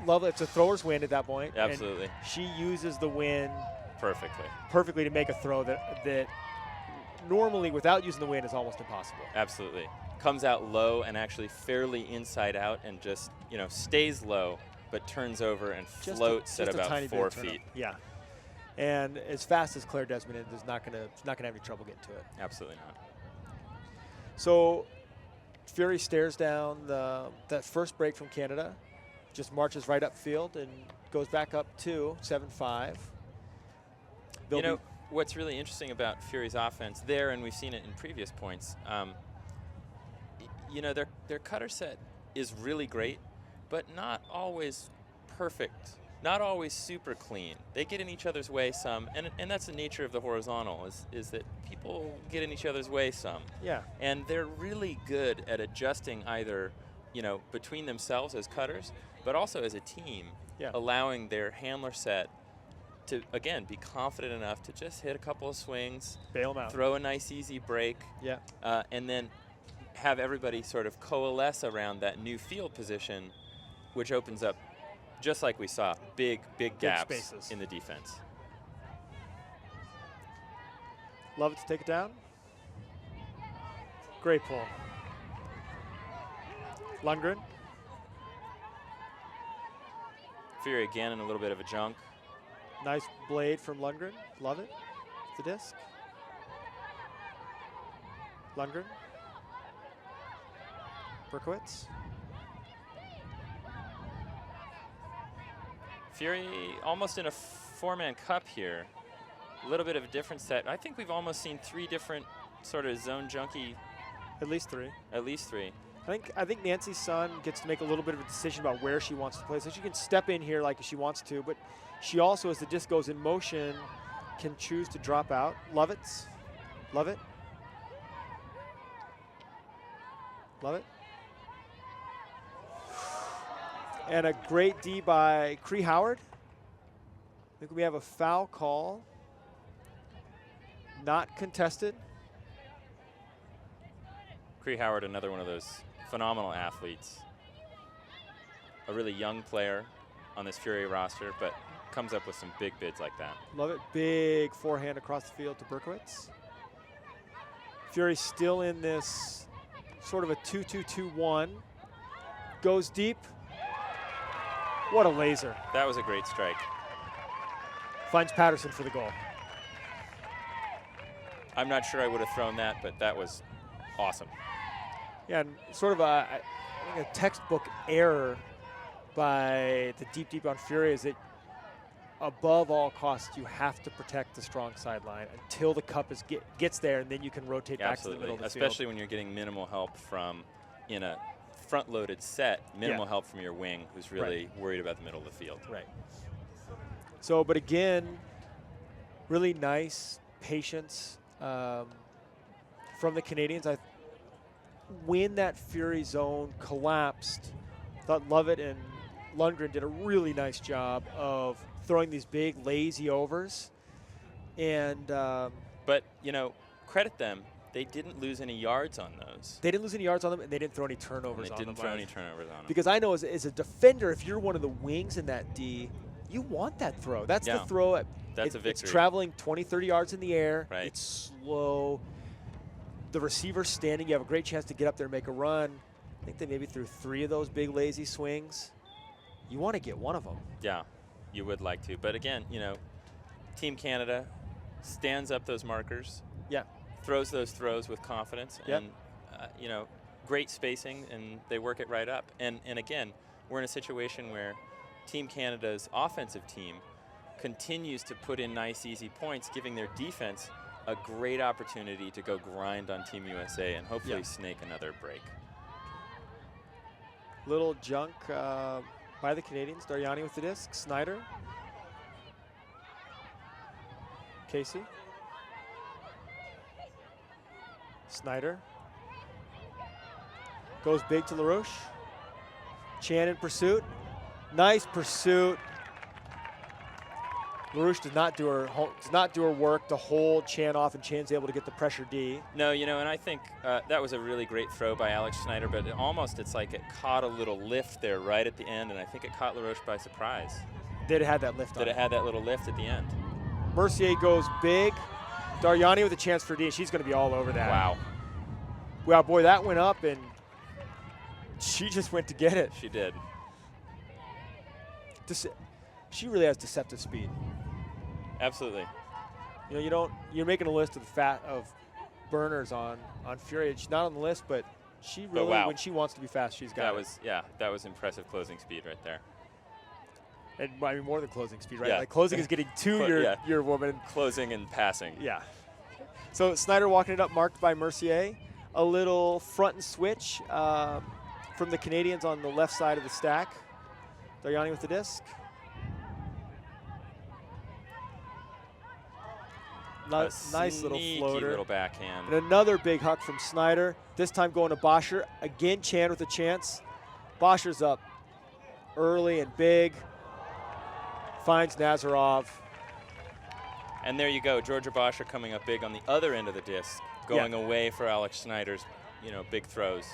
love it. It's a thrower's wind at that point. Absolutely. And she uses the wind perfectly to make a throw that normally without using the wind is almost impossible. Absolutely. Comes out low and actually fairly inside out and just, stays low, but turns over and floats at about 4 feet. Yeah. And as fast as Claire Desmond is not gonna have any trouble getting to it. Absolutely not. So Fury stares down that first break from Canada, just marches right upfield and goes back up to 7-5. What's really interesting about Fury's offense there, and we've seen it in previous points, their cutter set is really great, but not always perfect, not always super clean. They get in each other's way some, and that's the nature of the horizontal, is that people get in each other's way some. Yeah. And they're really good at adjusting either, between themselves as cutters, but also as a team, allowing their handler set to, again, be confident enough to just hit a couple of swings, bail them out, throw a nice easy break, and then have everybody sort of coalesce around that new field position, which opens up, just like we saw, big gaps spaces in the defense. Love it to take it down. Great pull. Lundgren. Fury again in a little bit of a junk. Nice blade from Lundgren. Love it. The disc. Lundgren. Berkowitz. Fury almost in a four-man cup here. A little bit of a different set. I think we've almost seen 3 different sort of zone junkie. At least 3. At least 3. I think Nancy Sun gets to make a little bit of a decision about where she wants to play. So she can step in here like she wants to, but she also, as the disc goes in motion, can choose to drop out. Lovitz. Love it. Love it. And a great D by Cree Howard. I think we have a foul call. Not contested. Cree Howard, another one of those phenomenal athletes. A really young player on this Fury roster, but comes up with some big bids like that. Love it. Big forehand across the field to Berkowitz. Fury still in this sort of a 2-2-2-1. Goes deep. What a laser. That was a great strike. Finds Patterson for the goal. I'm not sure I would have thrown that, but that was awesome. Yeah, and sort of a textbook error by the deep on Fury is that above all costs, you have to protect the strong sideline until the cup gets there, and then you can rotate back to the middle of the Especially field. when you're getting minimal help from, in a front-loaded set, minimal help from your wing, who's really worried about the middle of the field. Right. So, but again, really nice patience from the Canadians. When that Fury zone collapsed, thought Lovett and Lundgren did a really nice job of throwing these big, lazy overs. And but, credit them. They didn't lose any yards on those. They didn't lose any yards on them, and they didn't throw any turnovers on them. They didn't throw any turnovers on them. Because I know as a defender, if you're one of the wings in that D, you want that throw. That's the throw. That's a victory. It's traveling 20, 30 yards in the air. Right. It's slow. The receiver's standing. You have a great chance to get up there and make a run. I think they maybe threw 3 of those big, lazy swings. You want to get one of them. Yeah, you would like to. But again, Team Canada stands up those markers. Yeah. Throws those throws with confidence. Yep. And, great spacing, and they work it right up. And again, we're in a situation where Team Canada's offensive team continues to put in nice, easy points, giving their defense a great opportunity to go grind on Team USA and hopefully snake another break. Little junk by the Canadians. Dariani with the disc. Snyder. Casey. Snyder. Goes big to LaRoche. Chan in pursuit. Nice pursuit LaRouche does not do her work to hold Chan off, and Chan's able to get the pressure D. No, you know, and I think that was a really great throw by Alex Snyder, but it's like it caught a little lift there right at the end, and I think it caught LaRouche by surprise. Did it have that lift on That it had that little lift at the end. Mercier goes big. Daryani with a chance for D, and she's going to be all over that. Wow. Wow, boy, that went up, and she just went to get it. She did. She really has deceptive speed. Absolutely. You know, you're making a list of burners on Fury. She's not on the list, but she really, wow. when she wants to be fast, she's got it. That was impressive closing speed right there. And I mean, more than closing speed, right? Yeah. Like closing is getting to your woman. Closing and passing. Yeah. So Snyder walking it up, marked by Mercier. A little front and switch from the Canadians on the left side of the stack. Daryani with the disc. Nice little floater. Little backhand. And another big huck from Snyder. This time going to Bosher. Again, Chan with a chance. Bosher's up early and big. Finds Nazarov. And there you go. Georgia Bosher coming up big on the other end of the disc, going away for Alex Snyder's, big throws.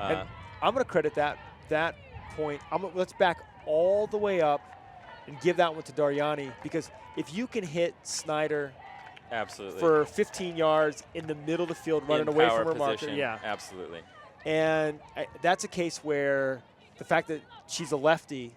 And I'm going to credit that point. Let's back all the way up and give that one to Daryani, because if you can hit Snyder absolutely for 15 yards in the middle of the field, running away from her marker, absolutely. And that's a case where the fact that she's a lefty,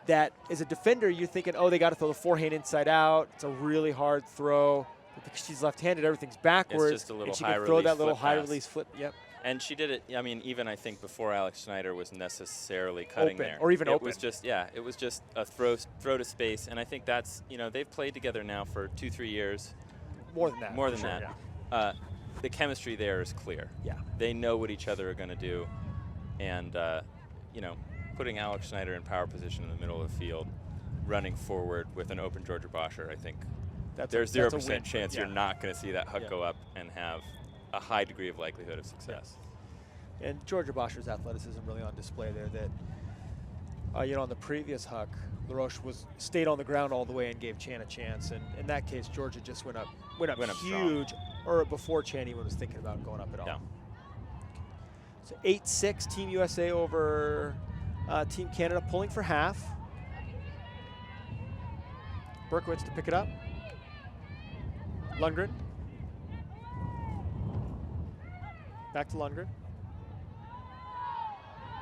that as a defender, you're thinking, oh, they got to throw the forehand inside out. It's a really hard throw. But because she's left-handed, everything's backwards. It's just a little and she high can throw release that little flip high pass. release flip. Yep. And she did it, even I think before Alex Snyder was necessarily cutting open, there. Or even it open. Was just, it was just a throw to space. And I think that's, they've played together now for 2-3 years. More than that. More than sure, that. Yeah. The chemistry there is clear. Yeah. They know what each other are going to do. And, putting Alex Snyder in power position in the middle of the field, running forward with an open Georgia Bosher, I think there's 0% chance you're not going to see that hook go up and have a high degree of likelihood of success. And Georgia Bosher's athleticism really on display there. That on the previous huck, LaRouche stayed on the ground all the way and gave Chan a chance. And in that case, Georgia just went up huge, strong. Or before Chan even was thinking about going up at all. Yeah. So 8-6, Team USA over Team Canada, pulling for half. Berkowitz to pick it up. Lundgren. Back to Lundgren.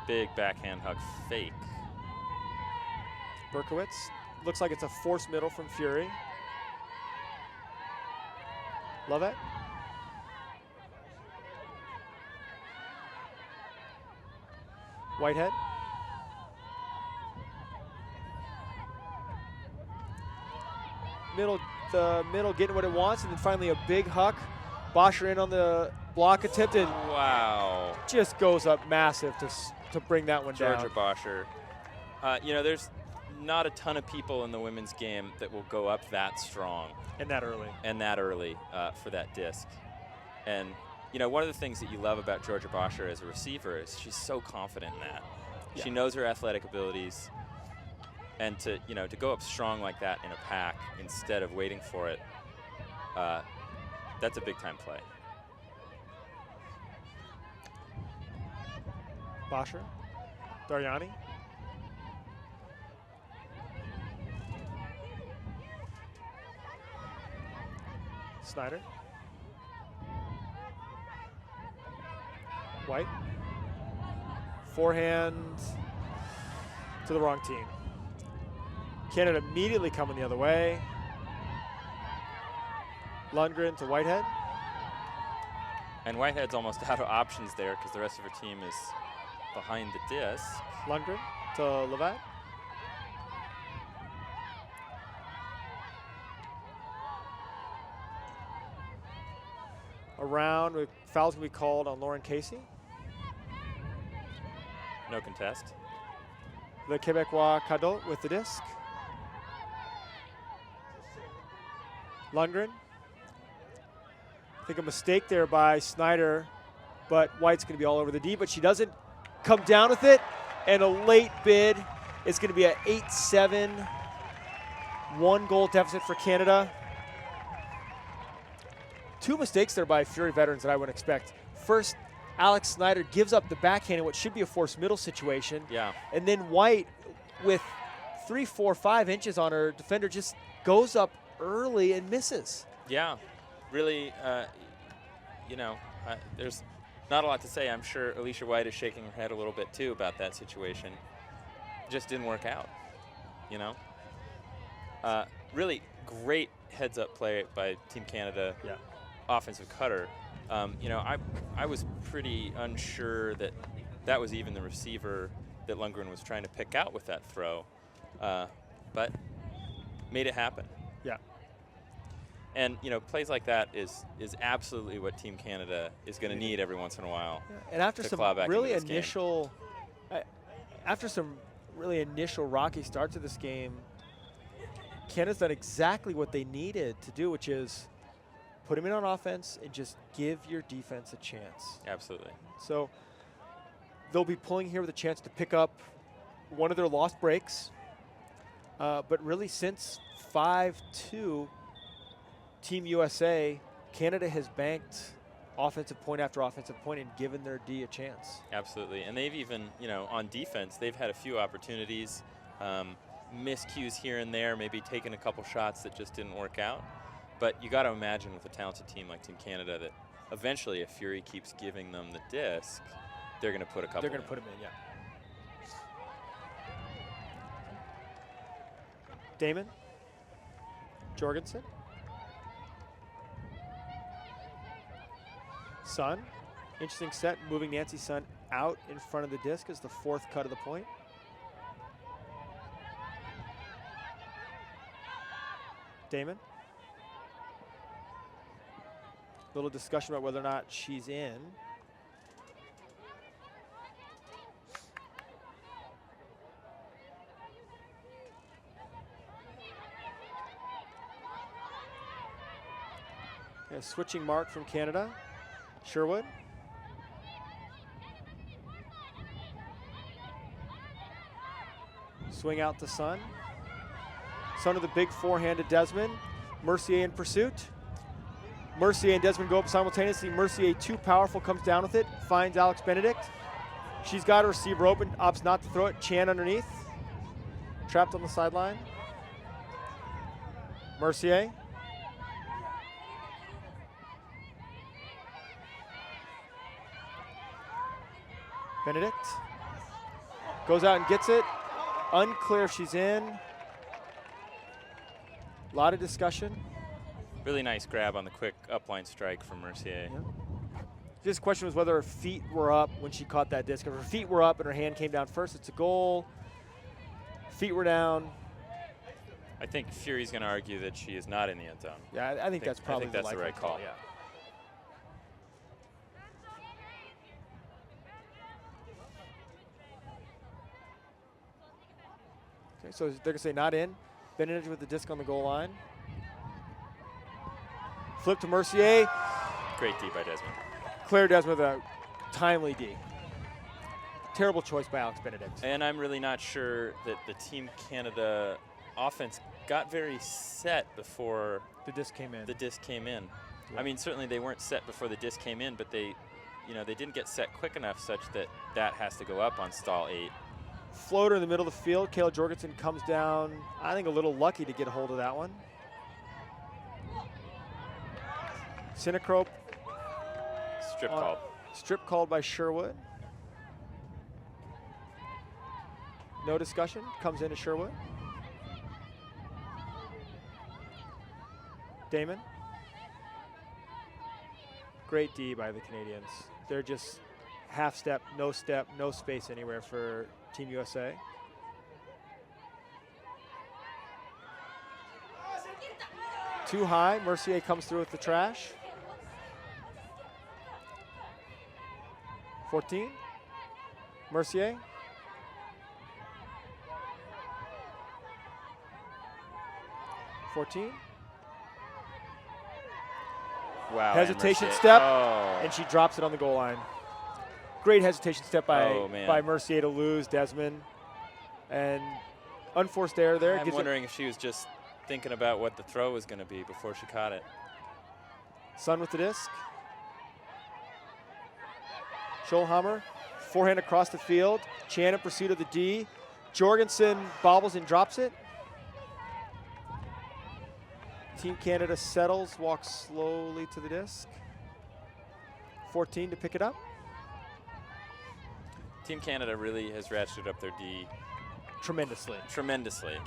Big backhand hug fake. Berkowitz. Looks like it's a forced middle from Fury. Lovett. Whitehead. The middle getting what it wants, and then finally a big huck. Bosher in on the block attempt, and wow, just goes up massive to bring that one down. Georgia Bosher. There's not a ton of people in the women's game that will go up that strong. And that early. For that disc. And, one of the things that you love about Georgia Bosher as a receiver is she's so confident in that. Yeah. She knows her athletic abilities. And to go up strong like that in a pack instead of waiting for it, that's a big-time play. Bosher. Daryani. Snyder. White. Forehand to the wrong team. Canada immediately coming the other way. Lundgren to Whitehead. And Whitehead's almost out of options there because the rest of her team is behind the disc. Lundgren to Levat. Around with fouls going to be called on Lauren Casey. No contest. The Quebecois Cadeau with the disc. Lundgren. I think a mistake there by Snyder, but White's going to be all over the D, but she doesn't come down with it, and a late bid is going to be an 8-7 1-goal deficit for Canada. 2 mistakes there by Fury veterans that I wouldn't expect. First, Alex Snyder gives up the backhand in what should be a forced middle situation. Yeah. And then White, with 3, 4, 5 inches on her defender, just goes up early and misses. Yeah. Really, there's not a lot to say. I'm sure Alicia White is shaking her head a little bit, too, about that situation. Just didn't work out, really great heads-up play by Team Canada. Yeah. Offensive cutter. I was pretty unsure that that was even the receiver that Lundgren was trying to pick out with that throw, but made it happen. Yeah. And plays like that is absolutely what Team Canada is going to need every once in a while. Yeah. And after some really initial rocky start to this game, Canada's done exactly what they needed to do, which is put him in on offense and just give your defense a chance. Absolutely. So they'll be pulling here with a chance to pick up one of their lost breaks. But really, since 5-2, Team USA, Canada has banked offensive point after offensive point and given their D a chance. Absolutely. And they've even, on defense, they've had a few opportunities, miscues here and there, maybe taken a couple shots that just didn't work out. But you got to imagine with a talented team like Team Canada that eventually if Fury keeps giving them the disc, they're going to put a couple They're going to put him in, yeah. Damon. Jorgensen. Sun. Interesting set, moving Nancy Sun out in front of the disc as the 4th cut of the point. Damon. Little discussion about whether or not she's in. A switching mark from Canada. Sherwood. Swing out to Sun. Sun of the big forehand to Desmond. Mercier in pursuit. Mercier and Desmond go up simultaneously. Mercier, too powerful, comes down with it, finds Alex Benedict. She's got a receiver open, opts not to throw it. Chan underneath. Trapped on the sideline. Mercier. Benedict. Goes out and gets it. Unclear if she's in. A lot of discussion. Really nice grab on the quick upline strike from Mercier. Yeah. This question was whether her feet were up when she caught that disc. If her feet were up and her hand came down first, it's a goal. Feet were down. I think Fury's going to argue that she is not in the end zone. Yeah, I think that's probably the right call. Yeah. Okay, so they're going to say not in. Benedict with the disc on the goal line. Flip to Mercier. Great D by Desmond. Claire Desmond with a timely D. Terrible choice by Alex Benedict. And I'm really not sure that the Team Canada offense got very set before the disc came in. Yeah. I mean, certainly they weren't set before the disc came in, but they didn't get set quick enough such that that has to go up on stall 8. Floater in the middle of the field. Kayla Jorgensen comes down, I think a little lucky to get a hold of that one. Sinacrope. Strip called. Strip called by Sherwood. No discussion. Comes into Sherwood. Damon. Great D by the Canadians. They're just half step, no space anywhere for Team USA. Too high. Mercier comes through with the trash. 14. Mercier. Wow. Hesitation Mercier. step, oh. and she drops it on the goal line. Great hesitation step by Mercier to lose Desmond. And unforced error there. I'm wondering if she was just thinking about what the throw was going to be before she caught it. Sun with the disc. Scholhammer, forehand across the field. Chan in pursuit of the D. Jorgensen bobbles and drops it. Team Canada settles, walks slowly to the disc. 14 to pick it up. Team Canada really has ratcheted up their D Tremendously. tremendously.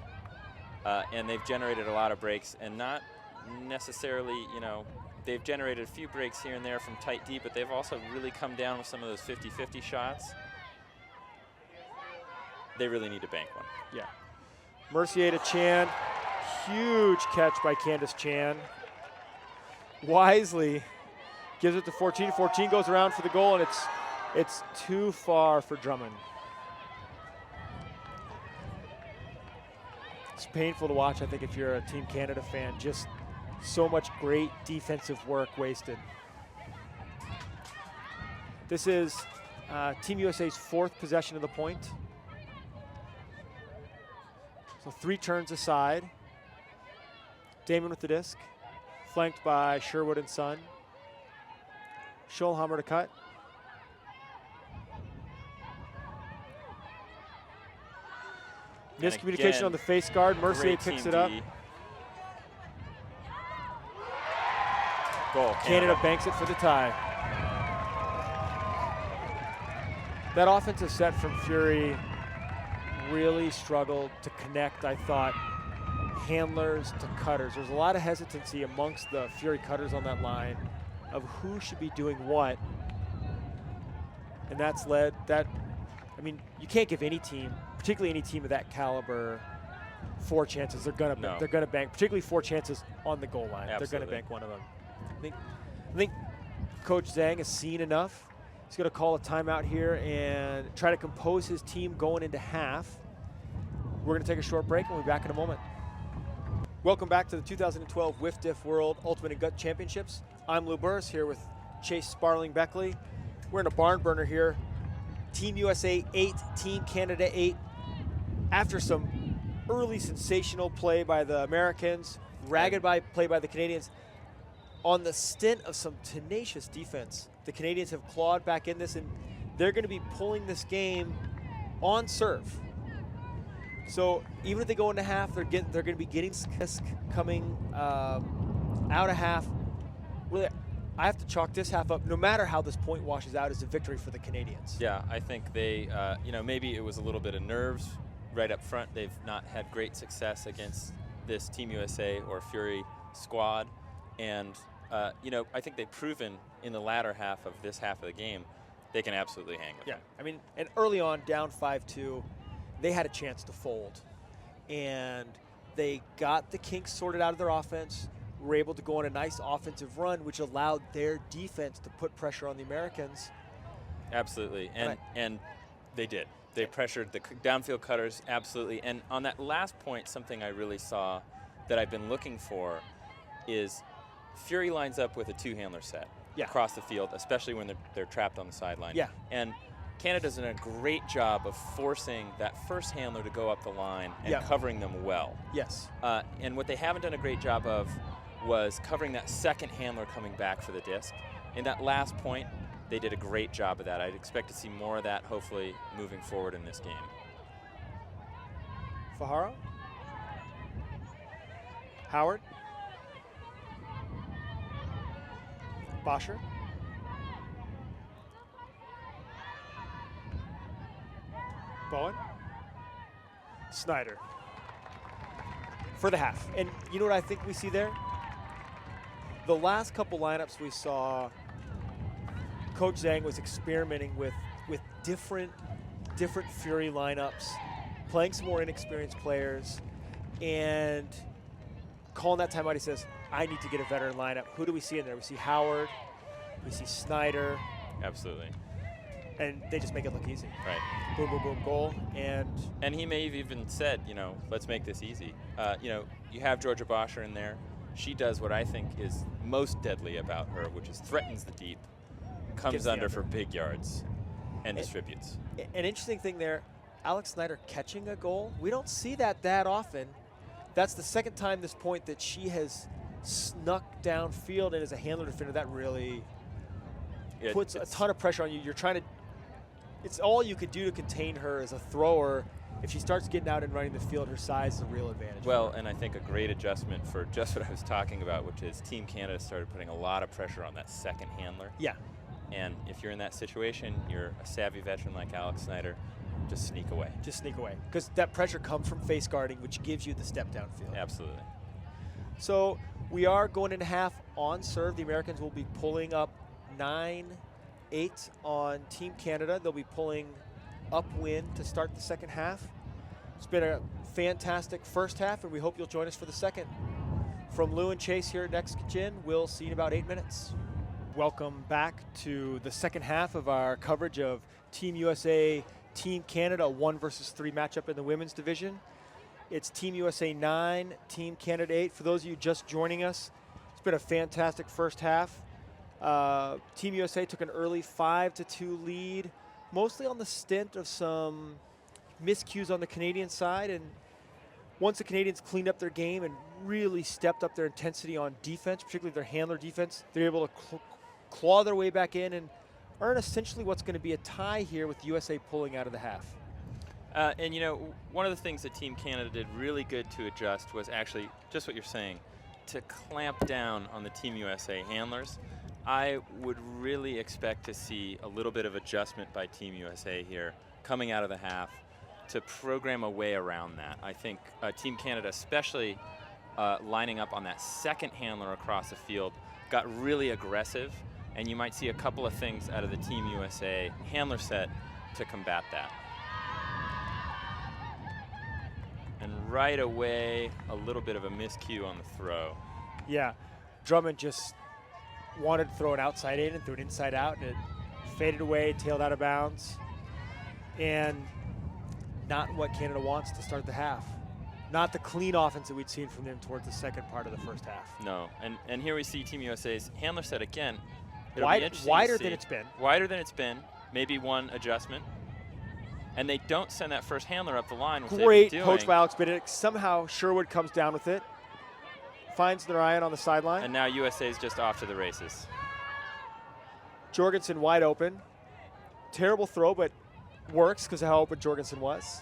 And they've generated a lot of breaks, and not necessarily, you know, they've generated a few breaks here and there from tight D, but they've also really come down with some of those 50-50 shots. They really need to bank one. Yeah. Mercier to Chan. Huge catch by Candace Chan. Wisely gives it to 14. 14 goes around for the goal, and it's too far for Drummond. It's painful to watch, I think, if you're a Team Canada fan. Just so much great defensive work wasted. This is Team USA's 4th possession of the point. So 3 turns aside. Damon with the disc, flanked by Sherwood and Sun. Scholhammer to cut. Miscommunication on the face guard. Mercier picks it up. Goal. Canada banks it for the tie. That offensive set from Fury really struggled to connect, I thought, handlers to cutters. There's a lot of hesitancy amongst the Fury cutters on that line of who should be doing what. And that's led that, I mean, you can't give any team, particularly any team of that caliber, 4 chances. They're gonna bank, particularly 4 chances on the goal line. Absolutely. They're gonna bank one of them. I think Coach Zhang has seen enough. He's gonna call a timeout here and try to compose his team going into half. We're gonna take a short break and we'll be back in a moment. Welcome back to the 2012 Whiff Diff World Ultimate and Gut Championships. I'm Lou Burris here with Chase Sparling Beckley. We're in a barn burner here. Team USA 8, Team Canada 8. After some early sensational play by the Americans, ragged play by the Canadians, on the stint of some tenacious defense, the Canadians have clawed back in this, and they're going to be pulling this game on serve. So even if they go into half, they're going to be getting coming out of half. Really, I have to chalk this half up, no matter how this point washes out, as a victory for the Canadians. Yeah, I think they, you know, maybe it was a little bit of nerves right up front. They've not had great success against this Team USA or Fury squad. And, you know, I think they've proven in the latter half of this half of the game they can absolutely hang with them. I mean, and early on, down 5-2, they had a chance to fold. And they got the kinks sorted out of their offense, were able to go on a nice offensive run, which allowed their defense to put pressure on the Americans. Absolutely, and they did. They pressured the downfield cutters, absolutely. And on that last point, something I really saw that I've been looking for is Fury lines up with a 2-handler set across the field, especially when they're trapped on the sideline. Yeah. And Canada's done a great job of forcing that first handler to go up the line and covering them well. Yes. And what they haven't done a great job of was covering that second handler coming back for the disc. In that last point, they did a great job of that. I'd expect to see more of that, hopefully, moving forward in this game. Faharo. Howard. Bosher. Bowen. Snyder. For the half. And you know what I think we see there? The last couple lineups we saw, Coach Zhang was experimenting with different Fury lineups, playing some more inexperienced players, and calling that timeout. He says, I need to get a veteran lineup. Who do we see in there? We see Howard, we see Snyder. Absolutely. And they just make it look easy. Right. Boom, boom, boom, goal. And he may have even said, you know, let's make this easy. You know, you have Georgia Bosher in there. She does what I think is most deadly about her, which is threatens the deep, comes under for big yards, and distributes. An interesting thing there, Alex Snyder catching a goal. We don't see that often. That's the second time this point that she has snuck downfield, and as a handler defender, that really puts a ton of pressure on you. You're trying to, it's all you could do to contain her as a thrower. If she starts getting out and running the field, her size is a real advantage. Well, and I think a great adjustment for just what I was talking about, which is Team Canada started putting a lot of pressure on that second handler. Yeah. And if you're in that situation, you're a savvy veteran like Alex Snyder, just sneak away. Just sneak away. Because that pressure comes from face guarding, which gives you the step downfield. Absolutely. So we are going into half on serve. The Americans will be pulling up 9-8 on Team Canada. They'll be pulling upwind to start the second half. It's been a fantastic first half, and we hope you'll join us for the second. From Lou and Chase here at Next Gen, we'll see you in about 8 minutes. Welcome back to the second half of our coverage of Team USA, Team Canada, a 1 versus 3 matchup in the women's division. It's Team USA 9, Team Canada 8. For those of you just joining us, it's been a fantastic first half. Team USA took an early 5-2 lead, mostly on the stint of some miscues on the Canadian side. And once the Canadians cleaned up their game and really stepped up their intensity on defense, particularly their handler defense, they're able to claw their way back in and earn essentially what's going to be a tie here with USA pulling out of the half. And you know, one of the things that Team Canada did really good to adjust was actually just what you're saying, to clamp down on the Team USA handlers. I would really expect to see a little bit of adjustment by Team USA here coming out of the half to program a way around that. I think Team Canada, especially lining up on that second handler across the field, got really aggressive, and you might see a couple of things out of the Team USA handler set to combat that. And right away, a little bit of a miscue on the throw. Yeah, Drummond just wanted to throw it outside in and threw it inside out, and it faded away, tailed out of bounds. And not what Canada wants to start the half. Not the clean offense that we'd seen from them towards the second part of the first half. No, and here we see Team USA's handler set again. Wider than it's been. Wider than it's been, maybe one adjustment. And they don't send that first handler up the line. Great coach by Alex Benedict. Somehow Sherwood comes down with it, finds Narayan on the sideline. And now USA's just off to the races. Jorgensen wide open. Terrible throw, but works because of how open Jorgensen was.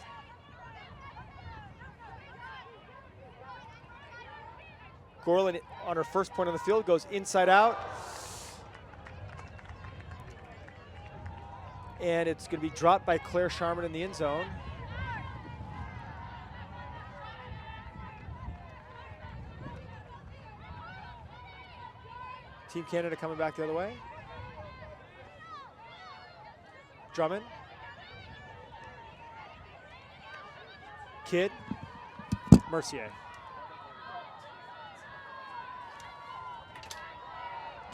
Gorlin on her first point on the field goes inside out. And it's going to be dropped by Claire Sharman in the end zone. Team Canada coming back the other way. Drummond. Kidd. Mercier.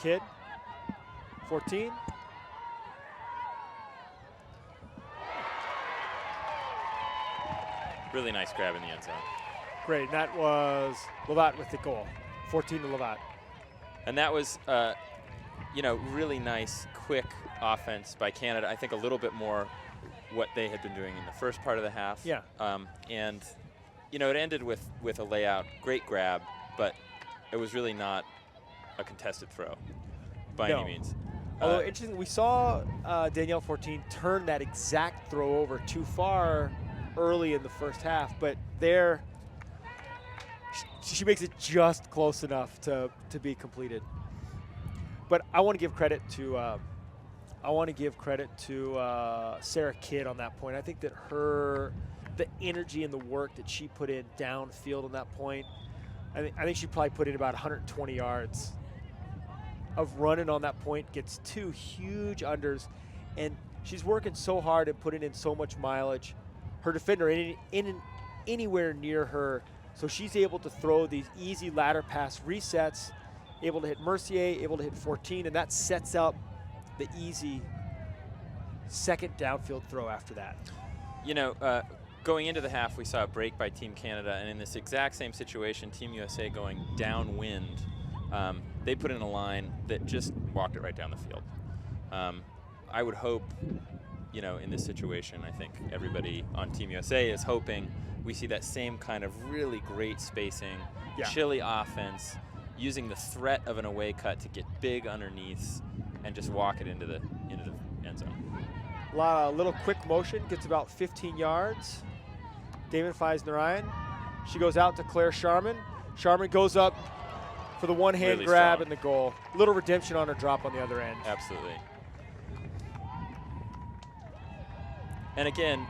Kidd. 14. Really nice grab in the end zone. Great, and that was Lovat with the goal. 14 to Lovat. And that was, you know, really nice, quick offense by Canada. I think a little bit more what they had been doing in the first part of the half. Yeah. And, you know, it ended with a layout, great grab, but it was really not a contested throw by any means. Although interesting, we saw Danielle 14 turn that exact throw over too far early in the first half, but there she makes it just close enough to be completed. But I want to give credit to Sarah Kidd on that point. I think that the energy and the work that she put in downfield on that point, I think she probably put in about 120 yards of running on that point, gets 2 huge unders, and she's working so hard and putting in so much mileage. Her defender in anywhere near her, so she's able to throw these easy ladder pass resets, able to hit Mercier, able to hit 14, and that sets up the easy second downfield throw after that. You know, going into the half, we saw a break by Team Canada, and in this exact same situation, Team USA going downwind, they put in a line that just walked it right down the field. I would hope you know, in this situation, I think everybody on Team USA is hoping we see that same kind of really great spacing, chilly offense, using the threat of an away cut to get big underneath and just walk it into the end zone. A little quick motion, gets about 15 yards. Damon finds Narayan. She goes out to Claire Sharman. Sharman goes up for the one-hand Really grab strong. and the goal. Little redemption on her drop on the other end. Absolutely. And again,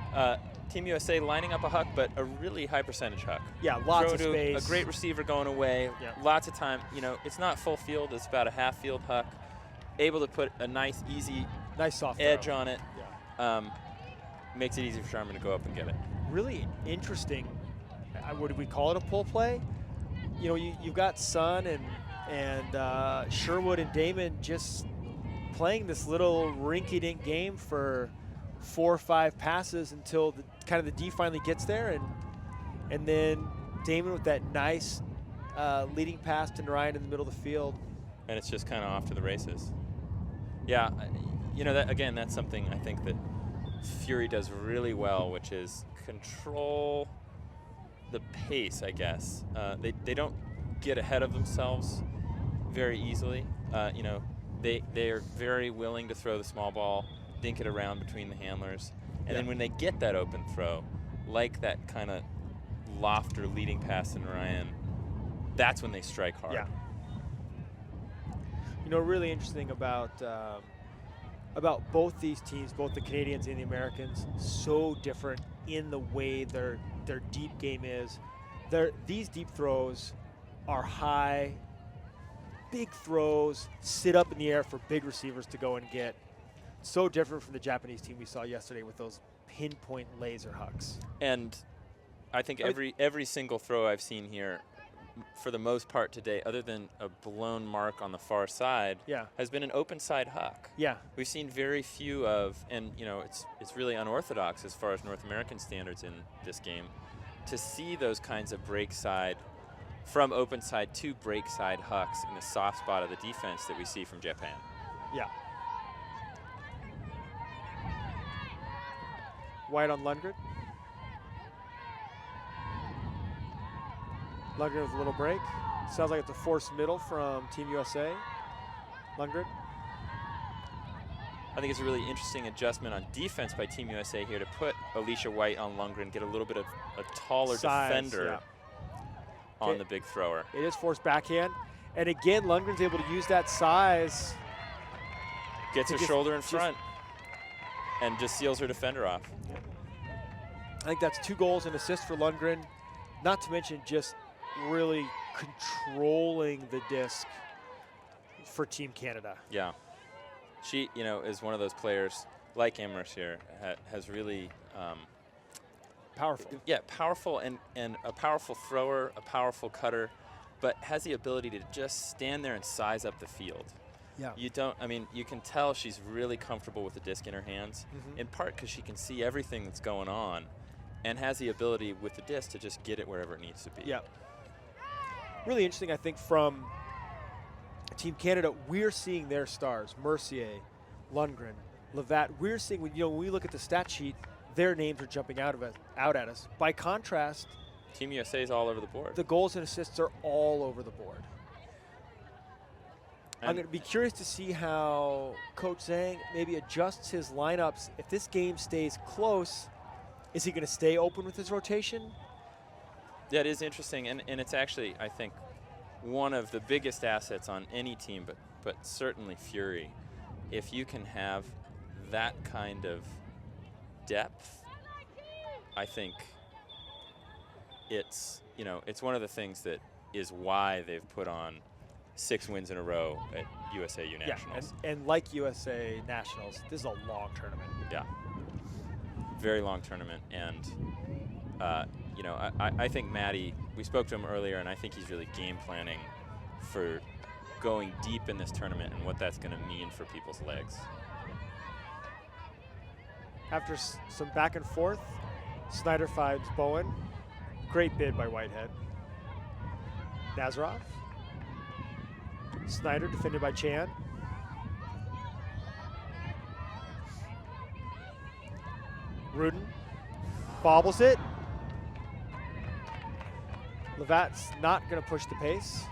Team USA lining up a huck, but a really high percentage huck. Yeah, lots Throw of to space. a great receiver going away. Yeah. Lots of time. You know, it's not full field. It's about a half field huck. Able to put a nice, easy Nice soft edge throw. on it. Yeah. Makes it easy for Sharman to go up and get it. Really interesting. Would we call it a pull play? You know, you've got Sun and Sherwood and Damon just playing this little rinky-dink game for 4 or 5 passes until kind of the D finally gets there, and then Damon with that nice leading pass to Narayan in the middle of the field. And it's just kind of off to the races. Yeah, you know, that again, that's something I think that Fury does really well, which is control the pace, I guess. They don't get ahead of themselves very easily. You know, they are very willing to throw the small ball, dink it around between the handlers, and then when they get that open throw, like that kind of loft or leading pass to Narayan, that's when they strike hard. Yeah. You know, really interesting about both these teams, both the Canadians and the Americans, so different in the way their deep game is. These deep throws are high, big throws, sit up in the air for big receivers to go and get. So different from the Japanese team we saw yesterday with those pinpoint laser hucks. And I think every single throw I've seen here, for the most part today, other than a blown mark on the far side, has been an open side huck. Yeah. We've seen very few of, and you know, it's really unorthodox as far as North American standards in this game, to see those kinds of break side, from open side to break side hucks in the soft spot of the defense that we see from Japan. Yeah. White on Lundgren. Lundgren with a little break. Sounds like it's a forced middle from Team USA. Lundgren. I think it's a really interesting adjustment on defense by Team USA here to put Alicia White on Lundgren, get a little bit of a taller Size, defender on the big thrower. It is forced backhand. And again, Lundgren's able to use that size. Gets her shoulder in front and just seals her defender off. I think that's 2 goals and assists for Lundgren. Not to mention just really controlling the disc for Team Canada. Yeah. She, you know, is one of those players, like Amherst here, has really powerful. Yeah, powerful and a powerful thrower, a powerful cutter, but has the ability to just stand there and size up the field. Yeah. You can tell she's really comfortable with the disc in her hands, in part because she can see everything that's going on and has the ability with the disc to just get it wherever it needs to be. Yeah. Really interesting, I think, from Team Canada, we're seeing their stars, Mercier, Lundgren, Levat. We're seeing, when we look at the stat sheet, their names are jumping out at us. By contrast, Team USA is all over the board. The goals and assists are all over the board. I'm going to be curious to see how Coach Zhang maybe adjusts his lineups. If this game stays close, is he going to stay open with his rotation? Yeah, it is interesting, and it's actually, I think, one of the biggest assets on any team, but certainly Fury. If you can have that kind of depth, I think it's one of the things that is why they've put on 6 wins in a row at USAU Nationals. Yeah, and like USA Nationals, this is a long tournament. Yeah, very long tournament, and I think Matty, we spoke to him earlier, and I think he's really game planning for going deep in this tournament and what that's going to mean for people's legs. After some back and forth, Snyder finds Bowen. Great bid by Whitehead. Nazarov. Snyder defended by Chan. Rudin bobbles it. Levat's not going to push the pace.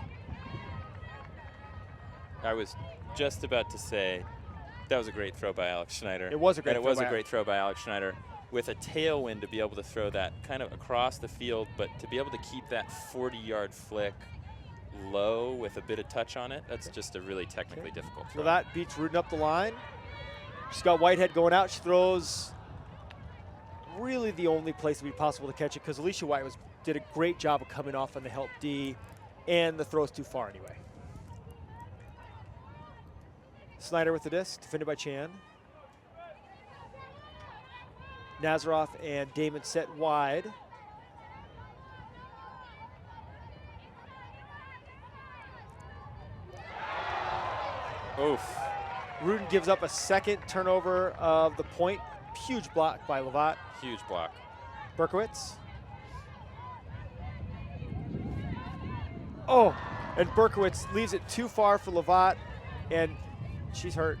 I was just about to say that was a great throw by Alex Schneider. It was a great and throw it was by a great throw by Alex Schneider with a tailwind to be able to throw that kind of across the field, but to be able to keep that 40-yard flick low with a bit of touch on it, that's just a really technically difficult throw. Levat beats Rudin up the line. She's got Whitehead going out. She throws really the only place it would be possible to catch it because Alicia White did a great job of coming off on the help D, and the throw's too far anyway. Snyder with the disc, defended by Chan. Nazaroff and Damon set wide. Oof. Rudin gives up a second turnover of the point. Huge block by Levat. Huge block. Berkowitz. Oh, and Berkowitz leaves it too far for Levat, and she's hurt.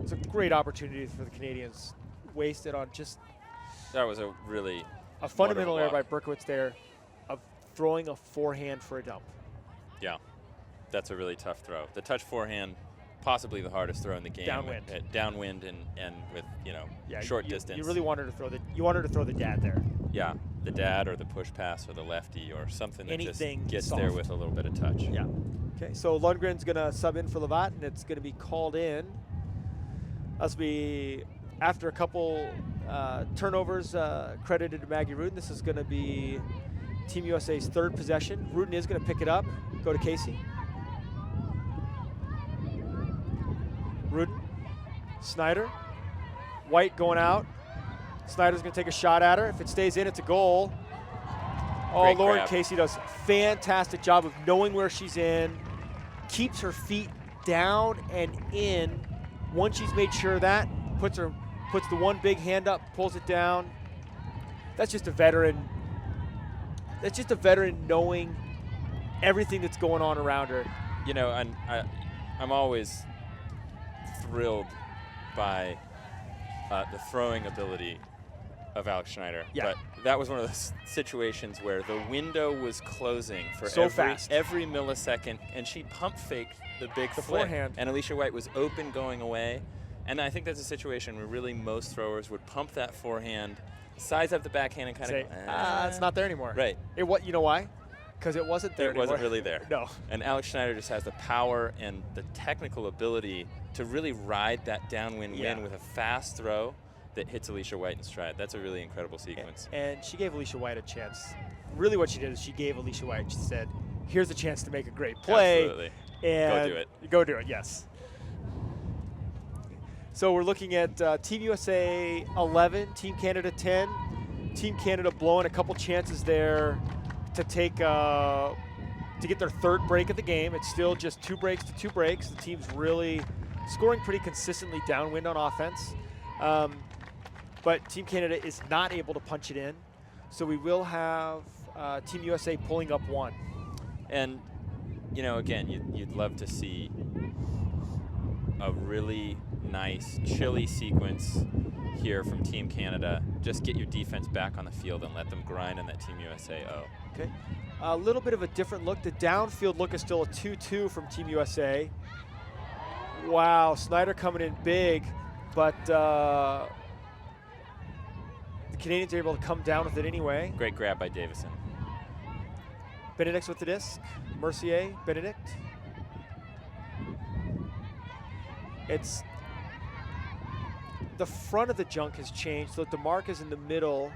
It's a great opportunity for the Canadians. Wasted on just That was a really a fundamental error by block. Berkowitz there of throwing a forehand for a dump. Yeah, that's a really tough throw. The touch forehand, possibly the hardest throw in the game. Downwind. Downwind and with short distance. You really want her to throw the dad there. Yeah, the dad or the push pass or the lefty or something that Anything just gets soft. there with a little bit of touch. Yeah. Okay, so Lundgren's going to sub in for Levat, and it's going to be called in. That'll be after a couple turnovers credited to Maggie Rudin. This is going to be Team USA's third possession. Rudin is going to pick it up. Go to Casey. Rudin. Snyder. White going out. Snyder's going to take a shot at her. If it stays in, it's a goal. Oh, Great Lauren grab. Casey does a fantastic job of knowing where she's in, keeps her feet down and in. Once she's made sure of that, puts the one big hand up, pulls it down. That's just a veteran. That's just a veteran knowing everything that's going on around her. You know, and I'm always thrilled by the throwing ability of Alex Schneider. Yeah. But that was one of those situations where the window was closing for So fast. every millisecond, and she pump faked the big The flick. forehand. And Alicia White was open going away. And I think that's a situation where really most throwers would pump that forehand, size up the backhand, and kind Say, of go, it's not there anymore. Right. You know why? Because it wasn't there It wasn't anymore. really there. No. And Alex Schneider just has the power and the technical ability to really ride that downwind wind with a fast throw that hits Alicia White in stride. That's a really incredible sequence. And she gave Alicia White a chance. Really what she did is she gave Alicia White, she said, here's a chance to make a great play. Absolutely. And Go do it. Go do it, yes. So we're looking at Team USA 11, Team Canada 10. Team Canada blowing a couple chances there to take to get their third break of the game. It's still just 2 breaks to 2 breaks. The team's really scoring pretty consistently downwind on offense. But Team Canada is not able to punch it in. So we will have Team USA pulling up 1. And, you know, again, you'd love to see a really nice, chilly sequence here from Team Canada. Just get your defense back on the field and let them grind on that Team USA O. Okay. A little bit of a different look. The downfield look is still a 2-2 from Team USA. Wow, Snyder coming in big, but the Canadians are able to come down with it anyway. Great grab by Davison. Benedict's with the disc. Mercier, Benedict. It's the front of the junk has changed, so the mark is in the middle,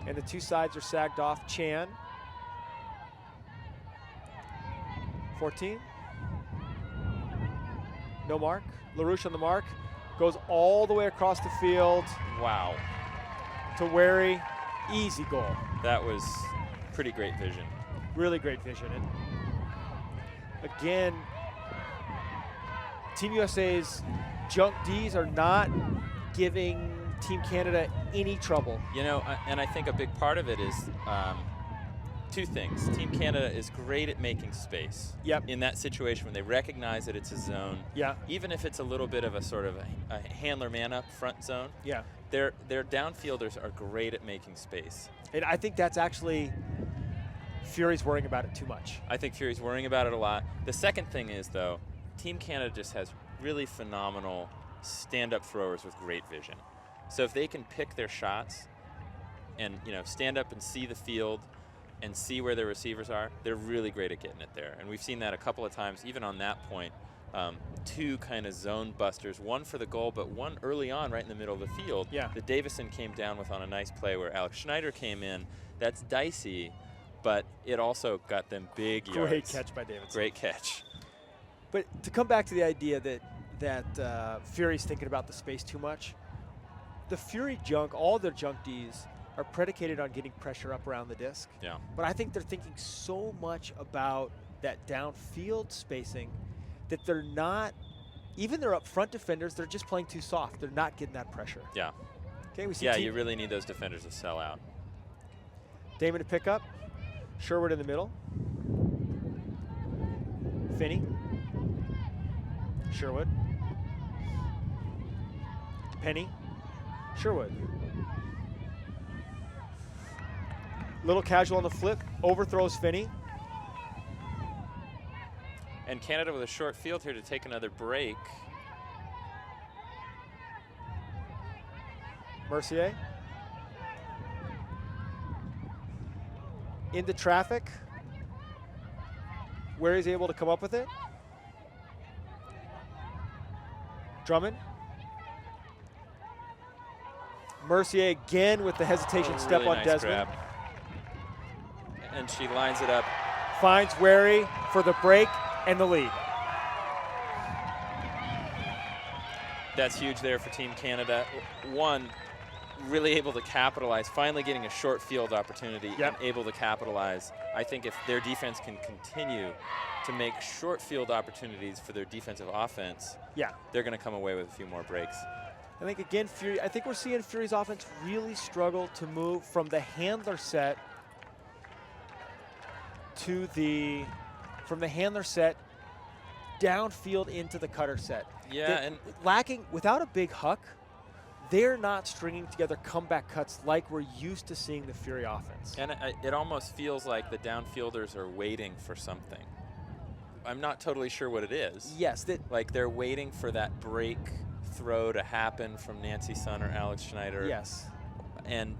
and the 2 sides are sagged off. Chan. 14. No mark. LaRouche on the mark. Goes all the way across the field Wow. to Wary. Easy goal. That was pretty great vision. Really great vision. And again, Team USA's junk Ds are not giving Team Canada any trouble. You know, and I think a big part of it is two things. Team Canada is great at making space. Yep. In that situation when they recognize that it's a zone. Yeah. Even if it's a little bit of a sort of a handler man up front zone. Yeah. Their downfielders are great at making space. And I think that's actually Fury's worrying about it too much. I think Fury's worrying about it a lot. The second thing is, though, Team Canada just has really phenomenal stand-up throwers with great vision. So if they can pick their shots and stand up and see the field and see where their receivers are, they're really great at getting it there. And we've seen that a couple of times, even on that point. Two kind of zone busters, one for the goal, but one early on right in the middle of the field that Davison came down with on a nice play where Alex Schneider came in. That's dicey, but it also got them big yards. Great catch by Davison. Great catch. But to come back to the idea that Fury's thinking about the space too much, the Fury junk, all their junk Ds are predicated on getting pressure up around the disc. Yeah. But I think they're thinking so much about that downfield spacing that they're not, even their up front defenders, they're just playing too soft. They're not getting that pressure. Yeah. Okay, we see you really need those defenders to sell out. Damon to pick up. Sherwood in the middle. Finney. Sherwood. Penny. Sherwood. Little casual on the flip. Overthrows Finney. And Canada with a short field here to take another break. Mercier. Into traffic. Where he's able to come up with it. Drummond. Mercier again with the hesitation step really on nice Desmond. Grab. And she lines it up. Finds Wary for the break and the lead. That's huge there for Team Canada. One, really able to capitalize, finally getting a short field opportunity and able to capitalize. I think if their defense can continue to make short field opportunities for their defensive offense, they're going to come away with a few more breaks. I think, again, Fury, I think we're seeing Fury's offense really struggle to move from the handler set to from the handler set downfield into the cutter set. Yeah, and lacking, without a big huck, they're not stringing together comeback cuts like we're used to seeing the Fury offense. And it almost feels like the downfielders are waiting for something. I'm not totally sure what it is. Yes. Like they're waiting for that break throw to happen from Nancy Sun or Alex Schneider. Yes. And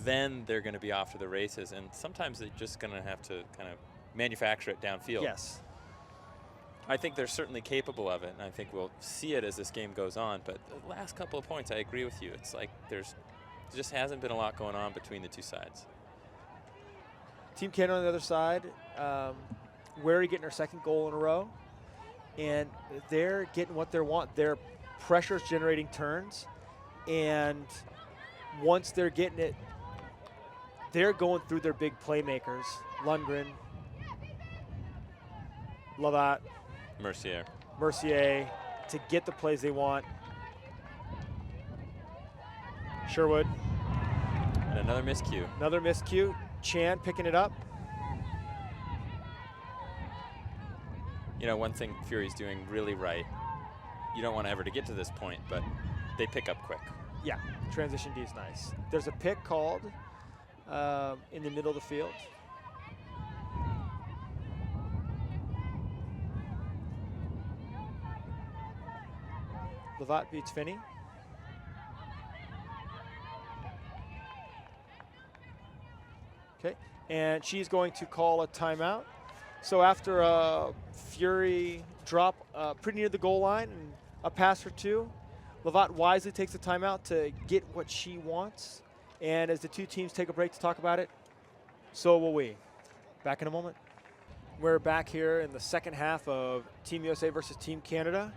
then they're going to be off to the races. And sometimes they're just going to have to kind of manufacture it downfield. Yes. I think they're certainly capable of it, and I think we'll see it as this game goes on. But the last couple of points, I agree with you. It's like there just hasn't been a lot going on between the two sides. Team Canada on the other side, Wary getting her second goal in a row, and they're getting what they want. Their pressure's generating turns, and once they're getting it, they're going through their big playmakers. Lundgren, Lovat, Mercier to get the plays they want. Sherwood. And another miscue. Another miscue. Chan picking it up. You know, one thing Fury's doing really right, you don't want ever to get to this point, but they pick up quick. Yeah, transition D is nice. There's a pick called in the middle of the field. Lovat beats Finney. Okay, and she's going to call a timeout. So after a Fury drop pretty near the goal line and a pass or two, Lovat wisely takes a timeout to get what she wants. And as the two teams take a break to talk about it, so will we. Back in a moment. We're back here in the second half of Team USA versus Team Canada.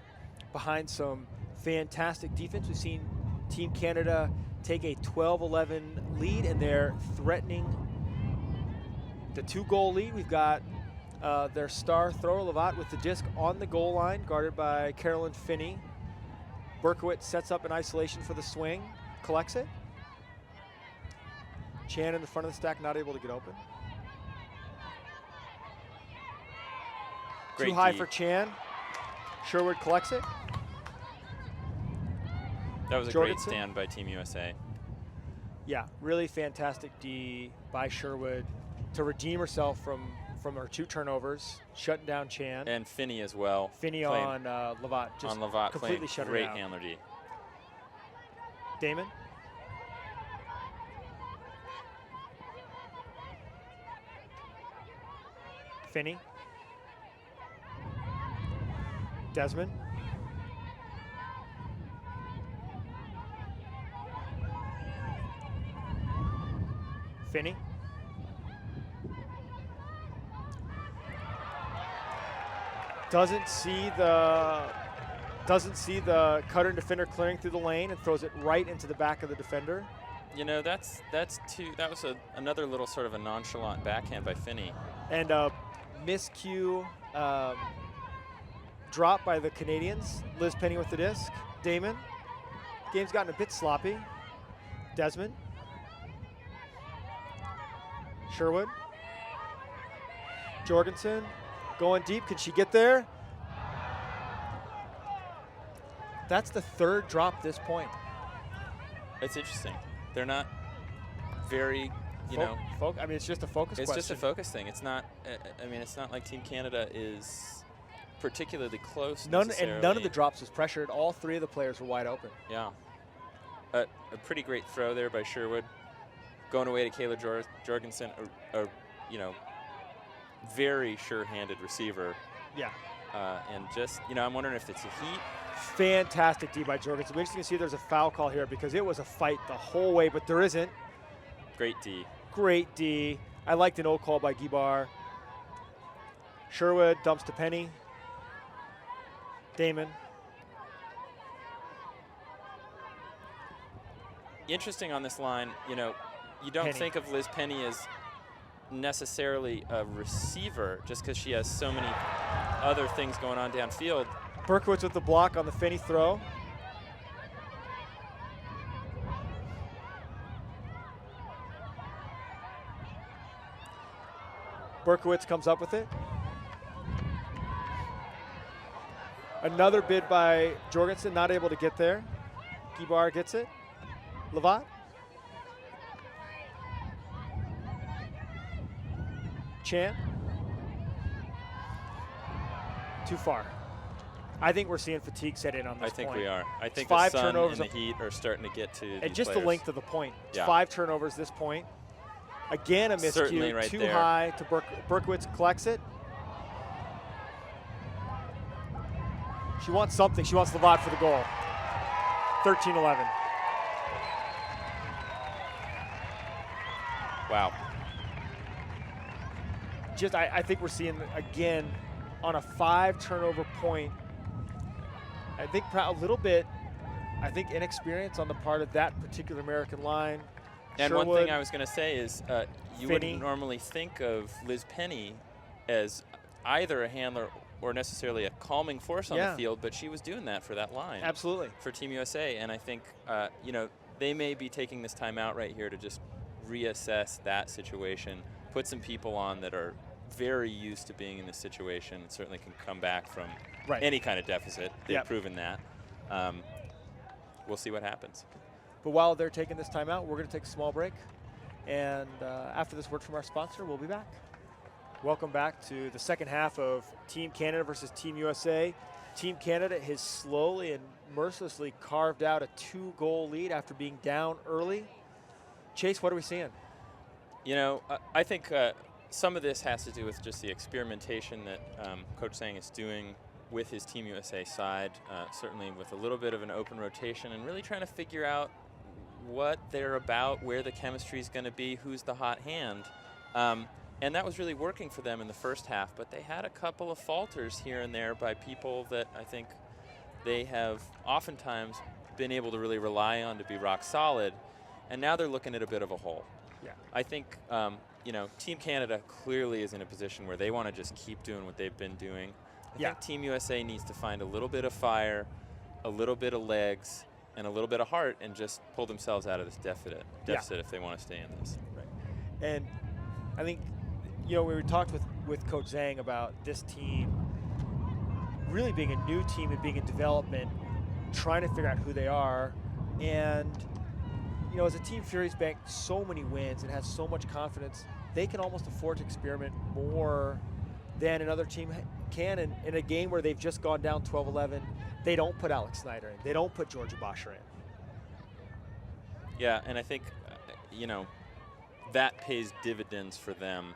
Behind some fantastic defense. We've seen Team Canada take a 12-11 lead, and they're threatening the 2-goal lead. We've got their star thrower, Lovat, with the disc on the goal line, guarded by Carolyn Finney. Berkowitz sets up an isolation for the swing, collects it. Chan in the front of the stack, not able to get open. Great Too high D. for Chan. Sherwood collects it. That was a Jorgensen. great stand by Team USA. Yeah, really fantastic D by Sherwood to redeem herself from her 2 turnovers, shutting down Chan. And Finney as well. Finney on Lovat, just on Lovat, completely shut her great down. handler D. Damon. Finney. Desmond. Finney. Doesn't see the cutter and defender clearing through the lane and throws it right into the back of the defender. You know, that was another little sort of a nonchalant backhand by Finney. And a miscue drop by the Canadians. Liz Penny with the disc. Damon. Game's gotten a bit sloppy. Desmond. Sherwood. Jorgensen. Going deep. Can she get there? That's the 3rd drop this point. It's interesting. They're not very, you know. I mean, it's just a focus It's question. just a focus thing. It's not, I mean, it's not like Team Canada is particularly close None necessarily. of the drops was pressured. All 3 of the players were wide open. Yeah. A pretty great throw there by Sherwood. Going away to Kayla Jorgensen, a you know, very sure-handed receiver. Yeah. And just, you know, I'm wondering if it's a heat. Fantastic D by Jorgensen. We're just going to see if there's a foul call here because it was a fight the whole way, but there isn't. Great D. Great D. I liked an old call by Gibar. Sherwood dumps to Penny. Damon. Interesting on this line, you know, you don't Penny. think of Liz Penny as necessarily a receiver just because she has so many other things going on downfield. Berkowitz with the block on the Finney throw. Berkowitz comes up with it. Another bid by Jorgensen, not able to get there. Gibar gets it. Lovat. Chan. Too far. I think we're seeing fatigue set in on this I think point. we are. I think It's 5 the sun turnovers and the heat are starting to get to and these just players. the length of the point. It's Yeah. 5 turnovers this point. Again, a Certainly miscue. right Too there. high to Berkowitz collects it. She wants something. She wants Lovat for the goal. 13-11. Wow. Just, I think we're seeing, again, on a 5 turnover point, I think a little bit, inexperience on the part of that particular American line. And Sherwood, one thing I was going to say is you Finney. wouldn't normally think of Liz Penny as either a handler or necessarily a calming force on Yeah. the field, but she was doing that for that line. Absolutely. For Team USA, and I think, you know, they may be taking this time out right here to just reassess that situation, put some people on that are very used to being in this situation and certainly can come back from Right. any kind of deficit. They've Yep. proven that. We'll see what happens. But while they're taking this time out, we're going to take a small break. And after this word from our sponsor, we'll be back. Welcome back to the second half of Team Canada versus Team USA. Team Canada has slowly and mercilessly carved out a 2-goal lead after being down early. Chase, what are we seeing? You know, I think some of this has to do with just the experimentation that Coach Sang is doing with his Team USA side, certainly with a little bit of an open rotation and really trying to figure out what they're about, where the chemistry is going to be, who's the hot hand. And that was really working for them in the first half, but they had a couple of falters here and there by people that I think they have oftentimes been able to really rely on to be rock solid, and now they're looking at a bit of a hole. Yeah. I think, you know, Team Canada clearly is in a position where they want to just keep doing what they've been doing. I think Team USA needs to find a little bit of fire, a little bit of legs, and a little bit of heart and just pull themselves out of this deficit if they want to stay in this. Right. And I think, you know, we talked with Coach Zhang about this team really being a new team and being in development, trying to figure out who they are. And, you know, as a team, Fury's banked so many wins and has so much confidence, they can almost afford to experiment more than another team can. And in a game where they've just gone down 12-11, they don't put Alex Snyder in. They don't put Georgia Bosher in. Yeah, and I think, you know, that pays dividends for them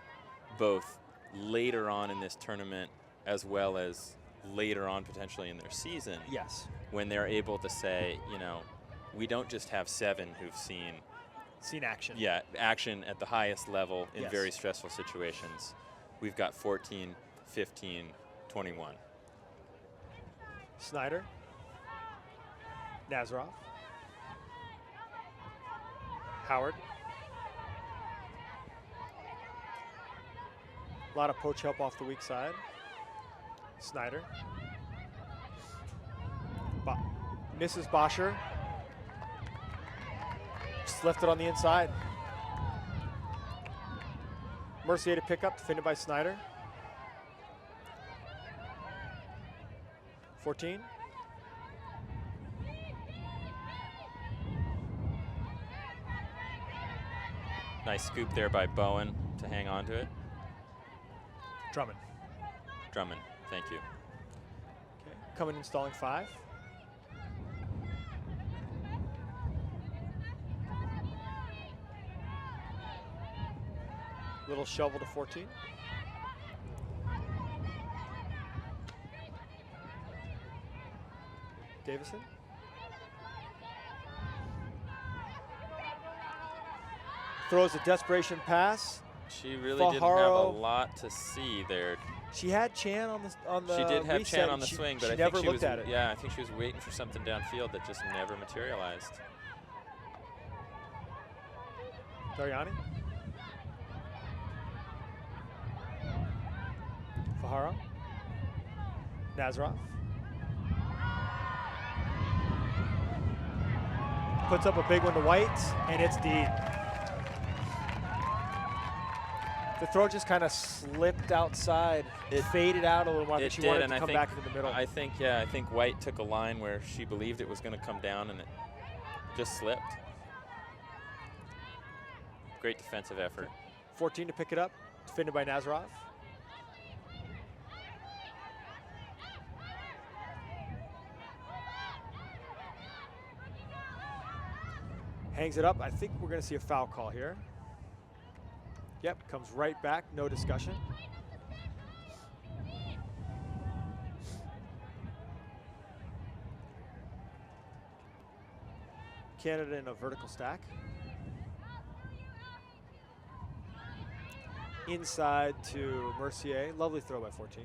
both later on in this tournament as well as later on potentially in their season. Yes. When they're able to say, you know, we don't just have 7 who've seen action. Yeah, action at the highest level in Yes. very stressful situations. We've got 14, 15, 21. Snyder. Nazarov. Howard. A lot of poach help off the weak side. Snyder. Misses Bosher. Just left it on the inside. Mercier to pick up, defended by Snyder. 14. Nice scoop there by Bowen to hang on to it. Drummond. Drummond, thank you. Okay. Coming installing 5. Little shovel to 14. Davison. Throws a desperation pass. She really didn't have a Fajaro. lot to see there. She had Chan on the She did have reset, Chan on the she, swing, but she I never think she looked was at it. Yeah, I think she was waiting for something downfield that just never materialized. Dariani. Fajaro. Nazarov. Puts up a big one to White, and it's deep. The throw just kind of slipped outside. It faded out a little more. It She did, wanted and to I come think, back into the middle. I think White took a line where she believed it was going to come down, and it just slipped. Great defensive effort. 14 to pick it up, defended by Nazarov. Hangs it up. I think we're going to see a foul call here. Yep, comes right back, no discussion. Canada in a vertical stack. Inside to Mercier. Lovely throw by 14.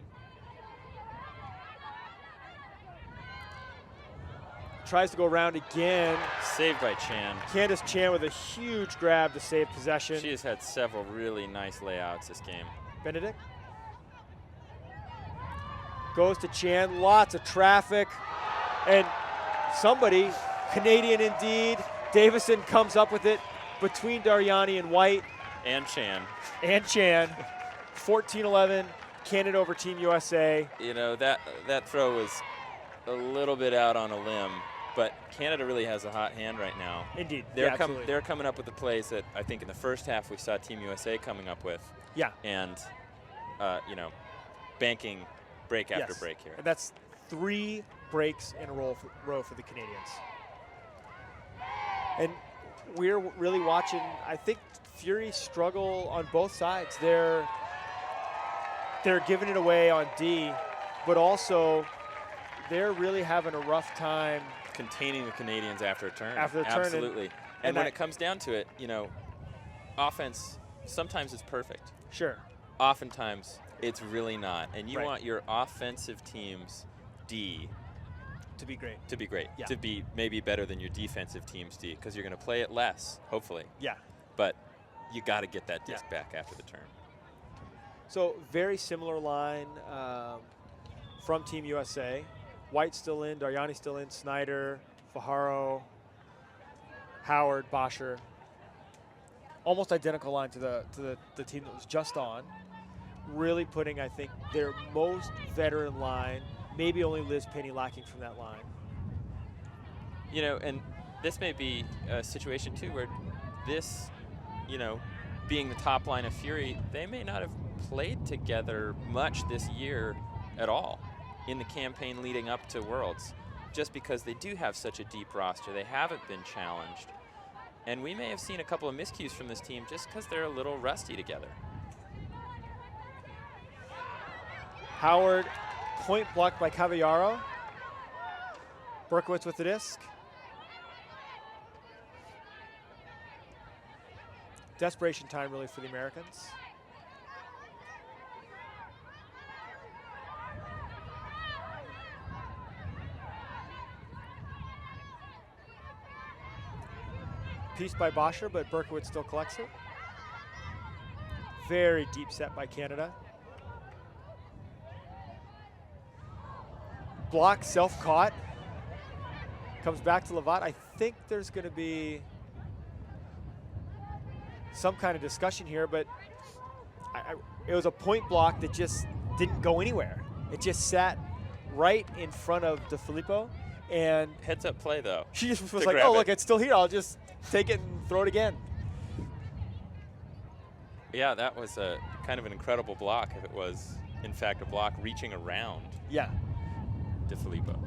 Tries to go around again. Saved by Chan. Candace Chan with a huge grab to save possession. She has had several really nice layouts this game. Benedict. Goes to Chan, lots of traffic. And somebody, Canadian indeed, Davison comes up with it between Dariani and White. And Chan. And Chan. 14-11, Canada over Team USA. You know, that throw was a little bit out on a limb, but Canada really has a hot hand right now. Indeed, They're absolutely. coming up with the plays that I think in the first half we saw Team USA coming up with. Yeah. And, you know, banking break after break here. And that's 3 breaks in a row for the Canadians. And we're really watching, I think, Fury struggle on both sides. They're giving it away on D, but also they're really having a rough time containing the Canadians after a turn. After the turn. Absolutely. And when it comes down to it, you know, offense, sometimes it's perfect. Sure. Oftentimes, it's really not. And you Right. want your offensive team's D to be great. to be great. Yeah. To be maybe better than your defensive team's D, because you're going to play it less, hopefully. Yeah. But you got to get that disc back after the turn. So very similar line from Team USA. White still in, Dariani still in, Snyder, Fajaro, Howard, Bosher. Almost identical line to the team that was just on. Really putting, I think, their most veteran line maybe only Liz Penny lacking from that line. You know, and this may be a situation too where this, you know, being the top line of Fury, they may not have played together much this year at all in the campaign leading up to Worlds, just because they do have such a deep roster. They haven't been challenged. And we may have seen a couple of miscues from this team just because they're a little rusty together. Howard, point blocked by Cavallaro. Berkowitz with the disc. Desperation time, really, for the Americans. Piece by Boscher, but Berkowitz still collects it. Very deep set by Canada. Block, self-caught. Comes back to Levat. I think there's going to be some kind of discussion here, but it was a point block that just didn't go anywhere. It just sat right in front of DeFilippo, and Heads up play, though. she just was like, oh, look, it's still here. I'll just take it and throw it again. Yeah, that was a kind of an incredible block if it was, in fact, a block reaching around Yeah. DeFilippo.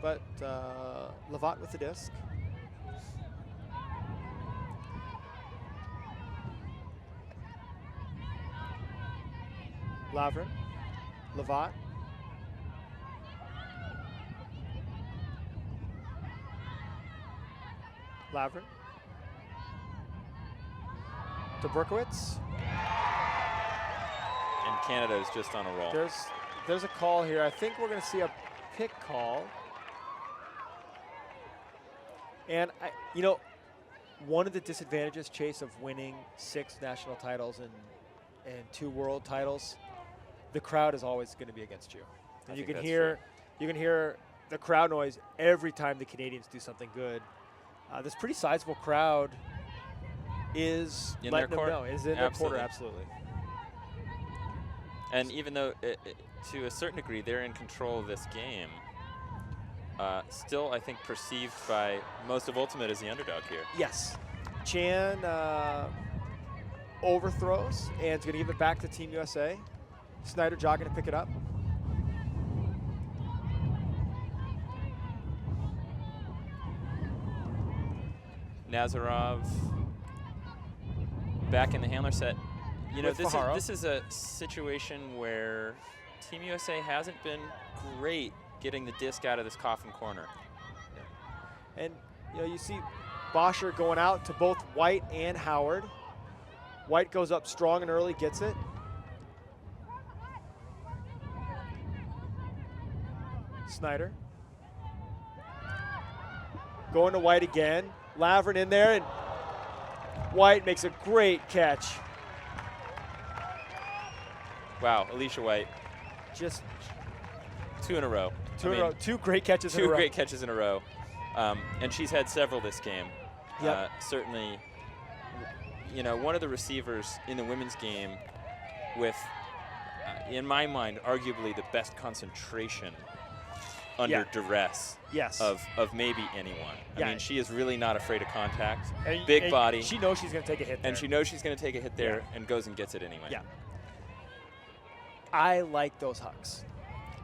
But Levat with the disc. Lavrin, Levat. Lavrin. To Berkowitz. And Canada is just on a roll. There's a call here. I think we're going to see a pick call. And, you know, one of the disadvantages, Chase, of winning 6 national titles and 2 world titles, the crowd is always going to be against you. And you can hear the crowd noise every time the Canadians do something good. This pretty sizable crowd is in letting their them court? know. Is in their quarter, absolutely. And even though, to a certain degree, they're in control of this game, still, I think, perceived by most of Ultimate as the underdog here. Yes. Chan overthrows and is going to give it back to Team USA. Snyder jogging to pick it up. Nazarov back in the handler set. You know, With this is a situation where Team USA hasn't been great getting the disc out of this coffin corner. And you know, you see Boscher going out to both White and Howard. White goes up strong and early, gets it. Snyder. Going to White again. Lavrin in there, and White makes a great catch. Wow, Alicia White. Just 2 in a row. Two great catches in a row. 2 great catches in a row. And she's had several this game. Yep. Certainly, you know, one of the receivers in the women's game with, in my mind, arguably the best concentration under duress of maybe anyone. I mean, she is really not afraid of contact. Big body. She knows she's going to take a hit there. And she knows she's going to take a hit there and goes and gets it anyway. Yeah. I like those hucks.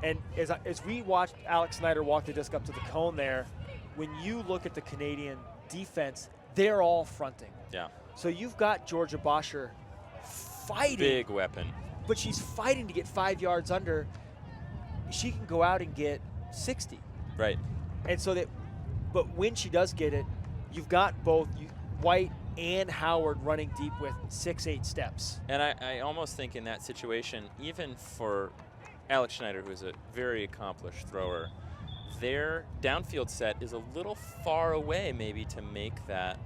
And as we watched Alex Snyder walk the disc up to the cone there, when you look at the Canadian defense, they're all fronting. Yeah. So you've got Georgia Boscher fighting. Big weapon. But she's fighting to get 5 yards under. She can go out and get 60. Right. And so but when she does get it, you've got both White and Howard running deep with 6-8 steps. And I almost think in that situation, even for Alex Schneider, who is a very accomplished thrower, their downfield set is a little far away maybe to make that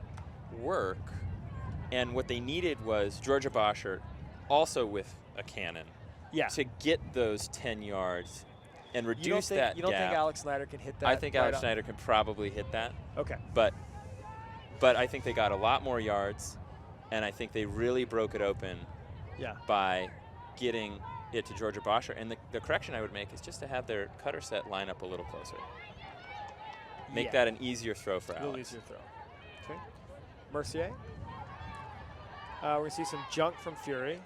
work. And what they needed was Georgia Boscher also with a cannon to get those 10 yards and reduce that gap. You don't think Alex Snyder can hit that? I think Alex Snyder can probably hit that. Okay. But I think they got a lot more yards, and I think they really broke it open by getting it to Georgia Boscher. And the correction I would make is just to have their cutter set line up a little closer. Make that an easier throw for Alex. A little easier throw. Okay. Mercier. We're going to see some junk from Fury.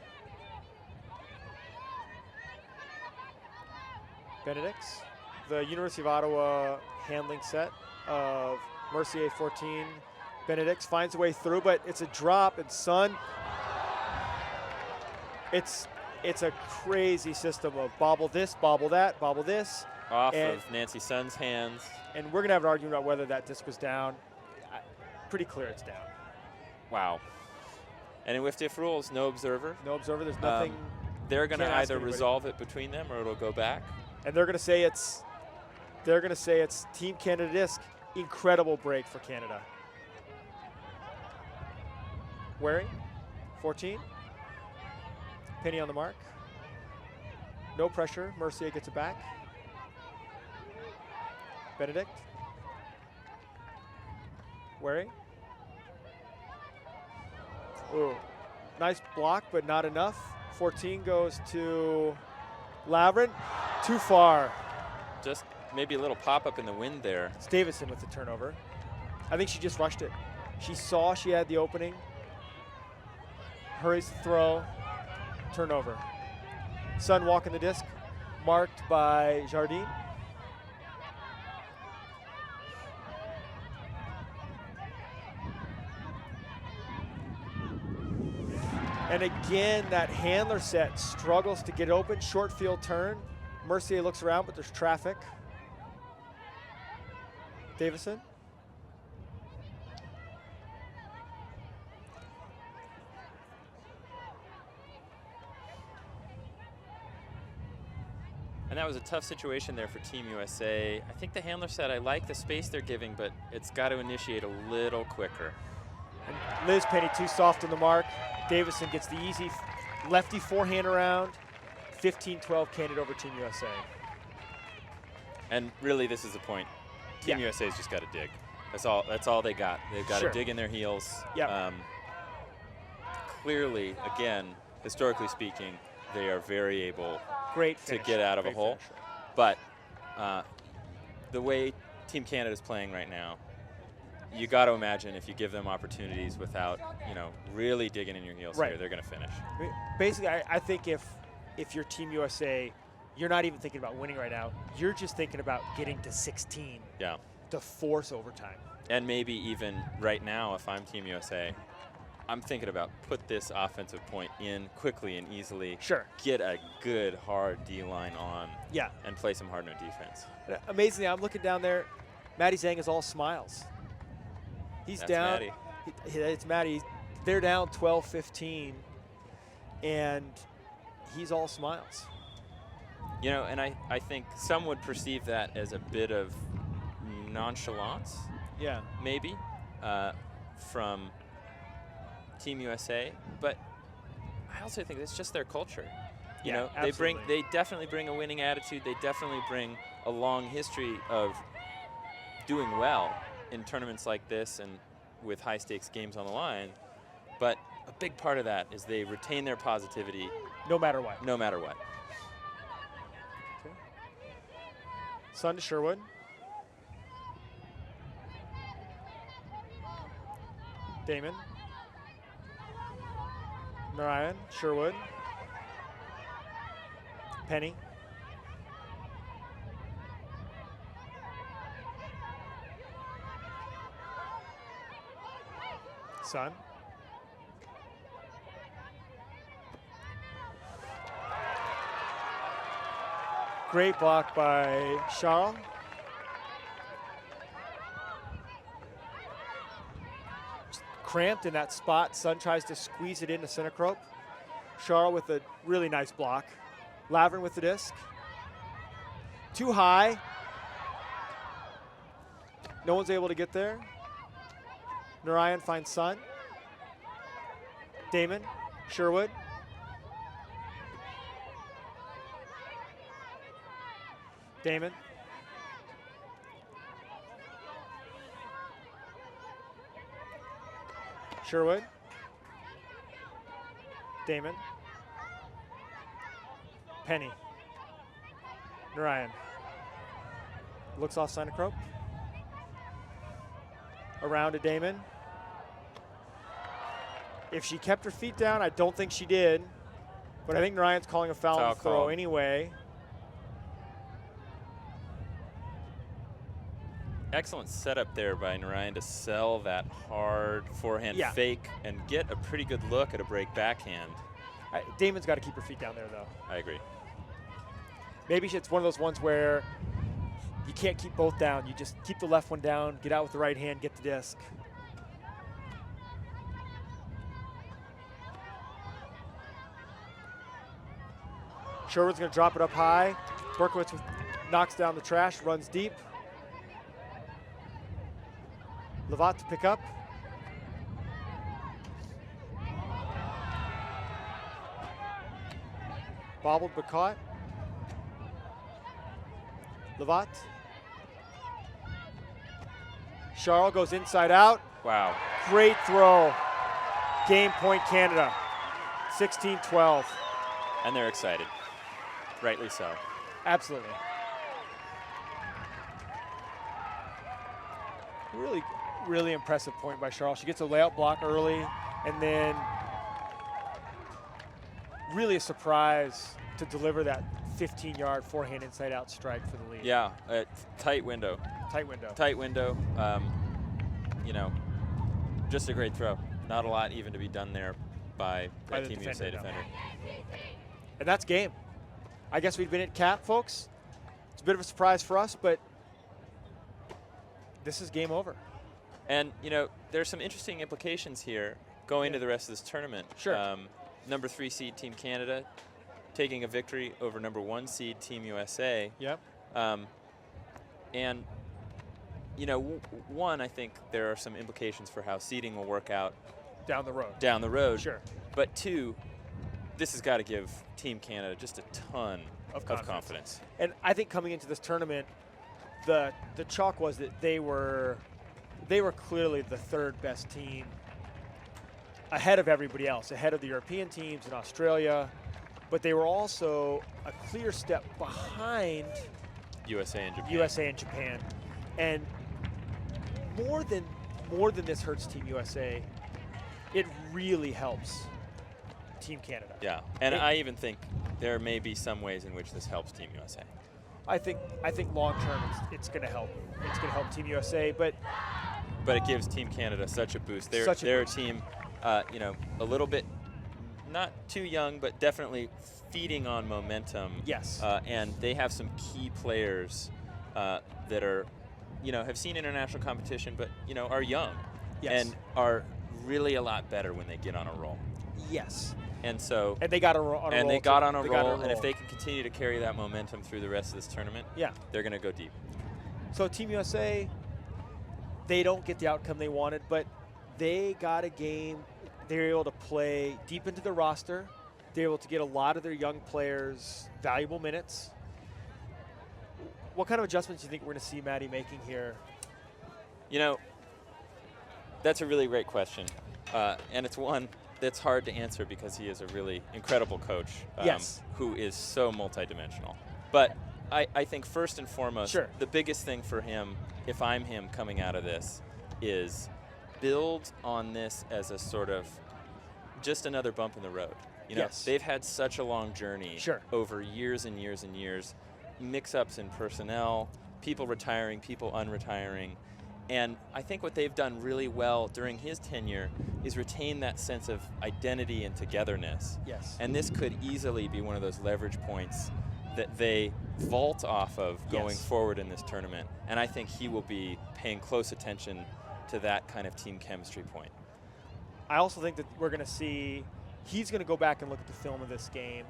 Benedict's. The University of Ottawa handling set of Mercier 14. Benedict's finds a way through, but it's a drop, and Sun. It's a crazy system of bobble this, bobble that, bobble this. Off of Nancy Sun's hands. And we're going to have an argument about whether that disc was down. Pretty clear it's down. Wow. And in whiff-diff rules, no observer. No observer. There's nothing. They're going to either resolve it between them or it'll go back. And they're going to say it's Team Canada disc. Incredible break for Canada. Waring, 14. Penny on the mark. No pressure. Mercier gets it back. Benedict. Waring. Ooh. Nice block, but not enough. 14 goes to Lavrin. Too far. Just maybe a little pop-up in the wind there. It's Davison with the turnover. I think she just rushed it. She saw she had the opening. Hurries to throw. Turnover. Sun walking the disc. Marked by Jardine. And again, that handler set struggles to get open. Short field turn. Mercier looks around, but there's traffic. Davison. And that was a tough situation there for Team USA. I think the handler said, I like the space they're giving, but it's got to initiate a little quicker. And Liz Penny too soft on the mark. Davison gets the easy lefty forehand around. 15-12 Canada over Team USA. And really, this is the point. Team USA's just got to dig. That's all they got. They've got to dig in their heels. Yep. Clearly, again, historically speaking, they are very able to get out of a hole. But the way Team Canada is playing right now, you got to imagine if you give them opportunities without, really digging in your heels here, they're going to finish. Basically, I think if you're Team USA, you're not even thinking about winning right now. You're just thinking about getting to 16 to force overtime. And maybe even right now, if I'm Team USA, I'm thinking about put this offensive point in quickly and easily. Sure. Get a good, hard D-line on. Yeah. And play some hard-no defense. Amazingly, I'm looking down there. Matty Zhang is all smiles. He's down. Maddie. It's Matty. They're down 12-15, and he's all smiles. And I think some would perceive that as a bit of nonchalance. Yeah. Maybe from Team USA, but I also think it's just their culture. They definitely bring a winning attitude. They definitely bring a long history of doing well in tournaments like this and with high stakes games on the line. But a big part of that is they retain their positivity no matter what. No matter what. Okay. Sun to Sherwood. Damon. Narayan, Sherwood. Penny. Sun. Great block by Charles. Cramped in that spot. Sun tries to squeeze it into center crope. Charles with a really nice block. Lavrin with the disc. Too high. No one's able to get there. Narayan finds Sun. Damon, Sherwood. Damon. Sherwood. Damon. Penny. Narayan. Looks off Sinacrope. Around to Damon. If she kept her feet down, I don't think she did. But I think Narayan's calling a foul on the throw anyway. Excellent setup there by Narayan to sell that hard forehand fake and get a pretty good look at a break backhand. Damon's got to keep her feet down there, though. I agree. Maybe it's one of those ones where you can't keep both down. You just keep the left one down, get out with the right hand, get the disc. Sherwood's going to drop it up high. Berkowitz knocks down the trash, runs deep. Levat to pick up. Bobbled but caught. Levat. Charles goes inside out. Wow. Great throw. Game point Canada. 16-12. And they're excited. Rightly so. Absolutely. Really impressive point by Charles. She gets a layout block early, and then really a surprise to deliver that 15-yard forehand inside-out strike for the lead. Yeah, tight window. Tight window. Tight window. You know, just a great throw. Not a lot even to be done there by that Team USA defender. And that's game. I guess we've been at cap, folks. It's a bit of a surprise for us, but this is game over. And, you know, there's some interesting implications here going to the rest of this tournament. Sure. Number 3 seed Team Canada taking a victory over number 1 seed Team USA. Yep. And, you know, one, I think there are some implications for how seeding will work out down the road. Down the road. Sure. But two, this has got to give Team Canada just a ton of confidence. And I think coming into this tournament, the chalk was that they were clearly the third best team ahead of everybody else, ahead of the European teams in Australia, but they were also a clear step behind USA and Japan. And more than this hurts Team USA, it really helps Team Canada. Yeah, and I even think there may be some ways in which this helps Team USA. I think long term it's going to help. It's going to help Team USA, but it gives Team Canada such a boost. They're a team, you know, a little bit not too young, but definitely feeding on momentum. Yes. And they have some key players that are, you know, have seen international competition, but you know, are young. Yes. And are really a lot better when they get on a roll. Yes. And so. And they got on a roll. And they got on a roll. And if they can continue to carry that momentum through the rest of this tournament, they're going to go deep. So Team USA, they don't get the outcome they wanted, but they got a game. They were able to play deep into the roster. They were able to get a lot of their young players valuable minutes. What kind of adjustments do you think we're going to see Maddie making here? You know, that's a really great question. And it's one that's hard to answer because he is a really incredible coach who is so multidimensional. But I think first and foremost, the biggest thing for him, if I'm him coming out of this, is build on this as a sort of just another bump in the road. You know, they've had such a long journey over years and years and years, mix-ups in personnel, people retiring, people unretiring. And I think what they've done really well during his tenure is retain that sense of identity and togetherness. Yes. And this could easily be one of those leverage points that they vault off of going forward in this tournament. And I think he will be paying close attention to that kind of team chemistry point. I also think that we're going to see, he's going to go back and look at the film of this game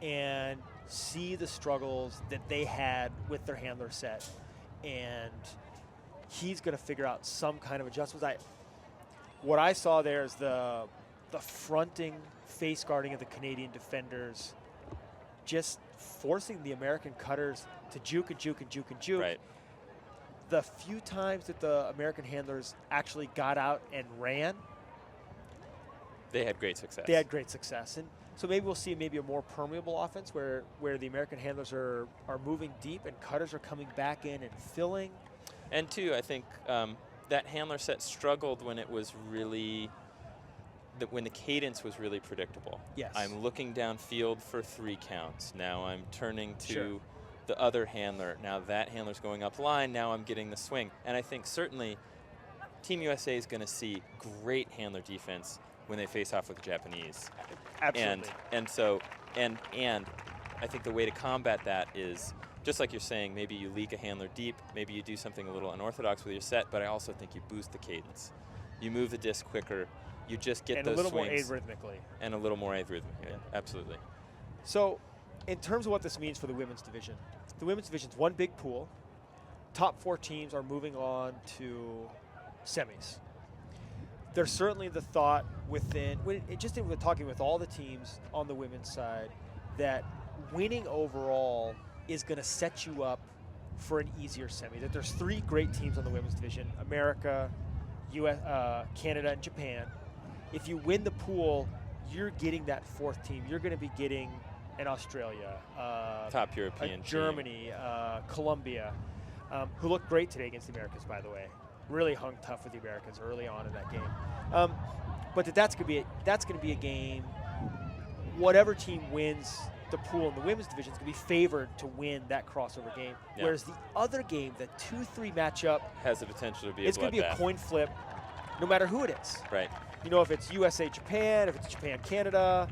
and see the struggles that they had with their handler set. And he's going to figure out some kind of adjustments. What I saw there is the fronting, face guarding of the Canadian defenders, just forcing the American cutters to juke and juke and juke and juke. Right. The few times that the American handlers actually got out and ran, They had great success. They had great success. And so maybe we'll see maybe a more permeable offense where the American handlers are moving deep and cutters are coming back in and filling. And two, I think that handler set struggled when it was really, when the cadence was really predictable. Yes. I'm looking downfield for 3 counts. Now I'm turning to Sure. the other handler. Now that handler's going up line. Now I'm getting the swing. And I think certainly Team USA is going to see great handler defense when they face off with the Japanese. Absolutely. And I think the way to combat that is, just like you're saying, maybe you leak a handler deep, maybe you do something a little unorthodox with your set, but I also think you boost the cadence. You move the disc quicker, you just get and those a little swings. more arrhythmically. And a little more arrhythmically, Yeah. absolutely. So in terms of what this means for the women's division, the women's division's one big pool. Top 4 teams are moving on to semis. There's certainly the thought within, just in talking with all the teams on the women's side, that winning overall is going to set you up for an easier semi. That there's 3 great teams on the women's division: America, Canada, and Japan. If you win the pool, you're getting that 4th team. You're going to be getting an Australia, Top European Germany, Colombia, who looked great today against the Americans, by the way. Really hung tough with the Americans early on in that game. But that's going to be a game. Whatever team wins the pool in the women's division is going to be favored to win that crossover game. Yeah. Whereas the other game, the 2-3 matchup, Has the potential to be it's going to be a coin flip, no matter who it is. Right. You know, if it's USA Japan, if it's Japan Canada.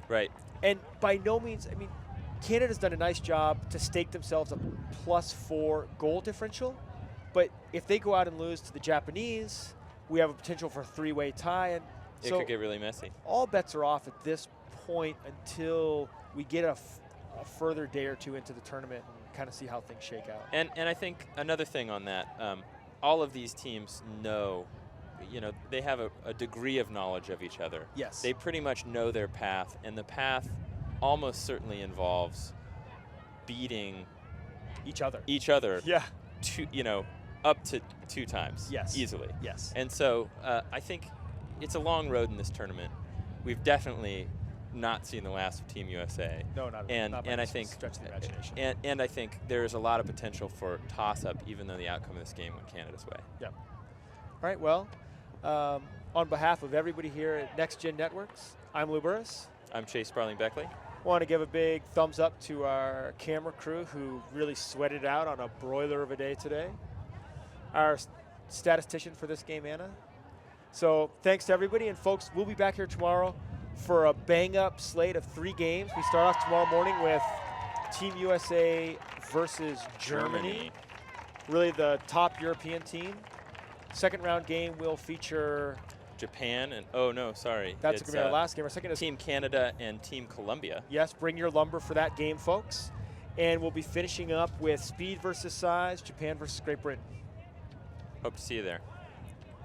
Right. And by no means, I mean, Canada's done a nice job to stake themselves a +4 goal differential. But if they go out and lose to the Japanese, we have a potential for a 3-way tie. And It so could get really messy. all bets are off at this point until we get a further day or 2 into the tournament and kind of see how things shake out. And I think another thing on that, all of these teams know, they have a degree of knowledge of each other. Yes. They pretty much know their path, and the path almost certainly involves beating Each other. Yeah. Up to 2 times. Yes. Easily. Yes. And so I think it's a long road in this tournament. We've definitely not seen the last of Team USA. No, not and not and by I think stretch of the imagination. and I think there's a lot of potential for toss-up, even though the outcome of this game went Canada's way. Yeah. All right. Well, on behalf of everybody here at Next Gen Networks, I'm Lou Burris. I'm Chase Sparling-Beckley. Want to give a big thumbs up to our camera crew who really sweated out on a broiler of a day today. Our statistician for this game, Anna. So thanks to everybody, and folks, we'll be back here tomorrow for a bang-up slate of 3 games. We start off tomorrow morning with Team USA versus Germany. Really the top European team. Second round game will feature Japan and, oh no, sorry. That's going to be our last game. Our second is Team Canada and Team Colombia. Yes, bring your lumber for that game, folks. And we'll be finishing up with speed versus size, Japan versus Great Britain. Hope to see you there.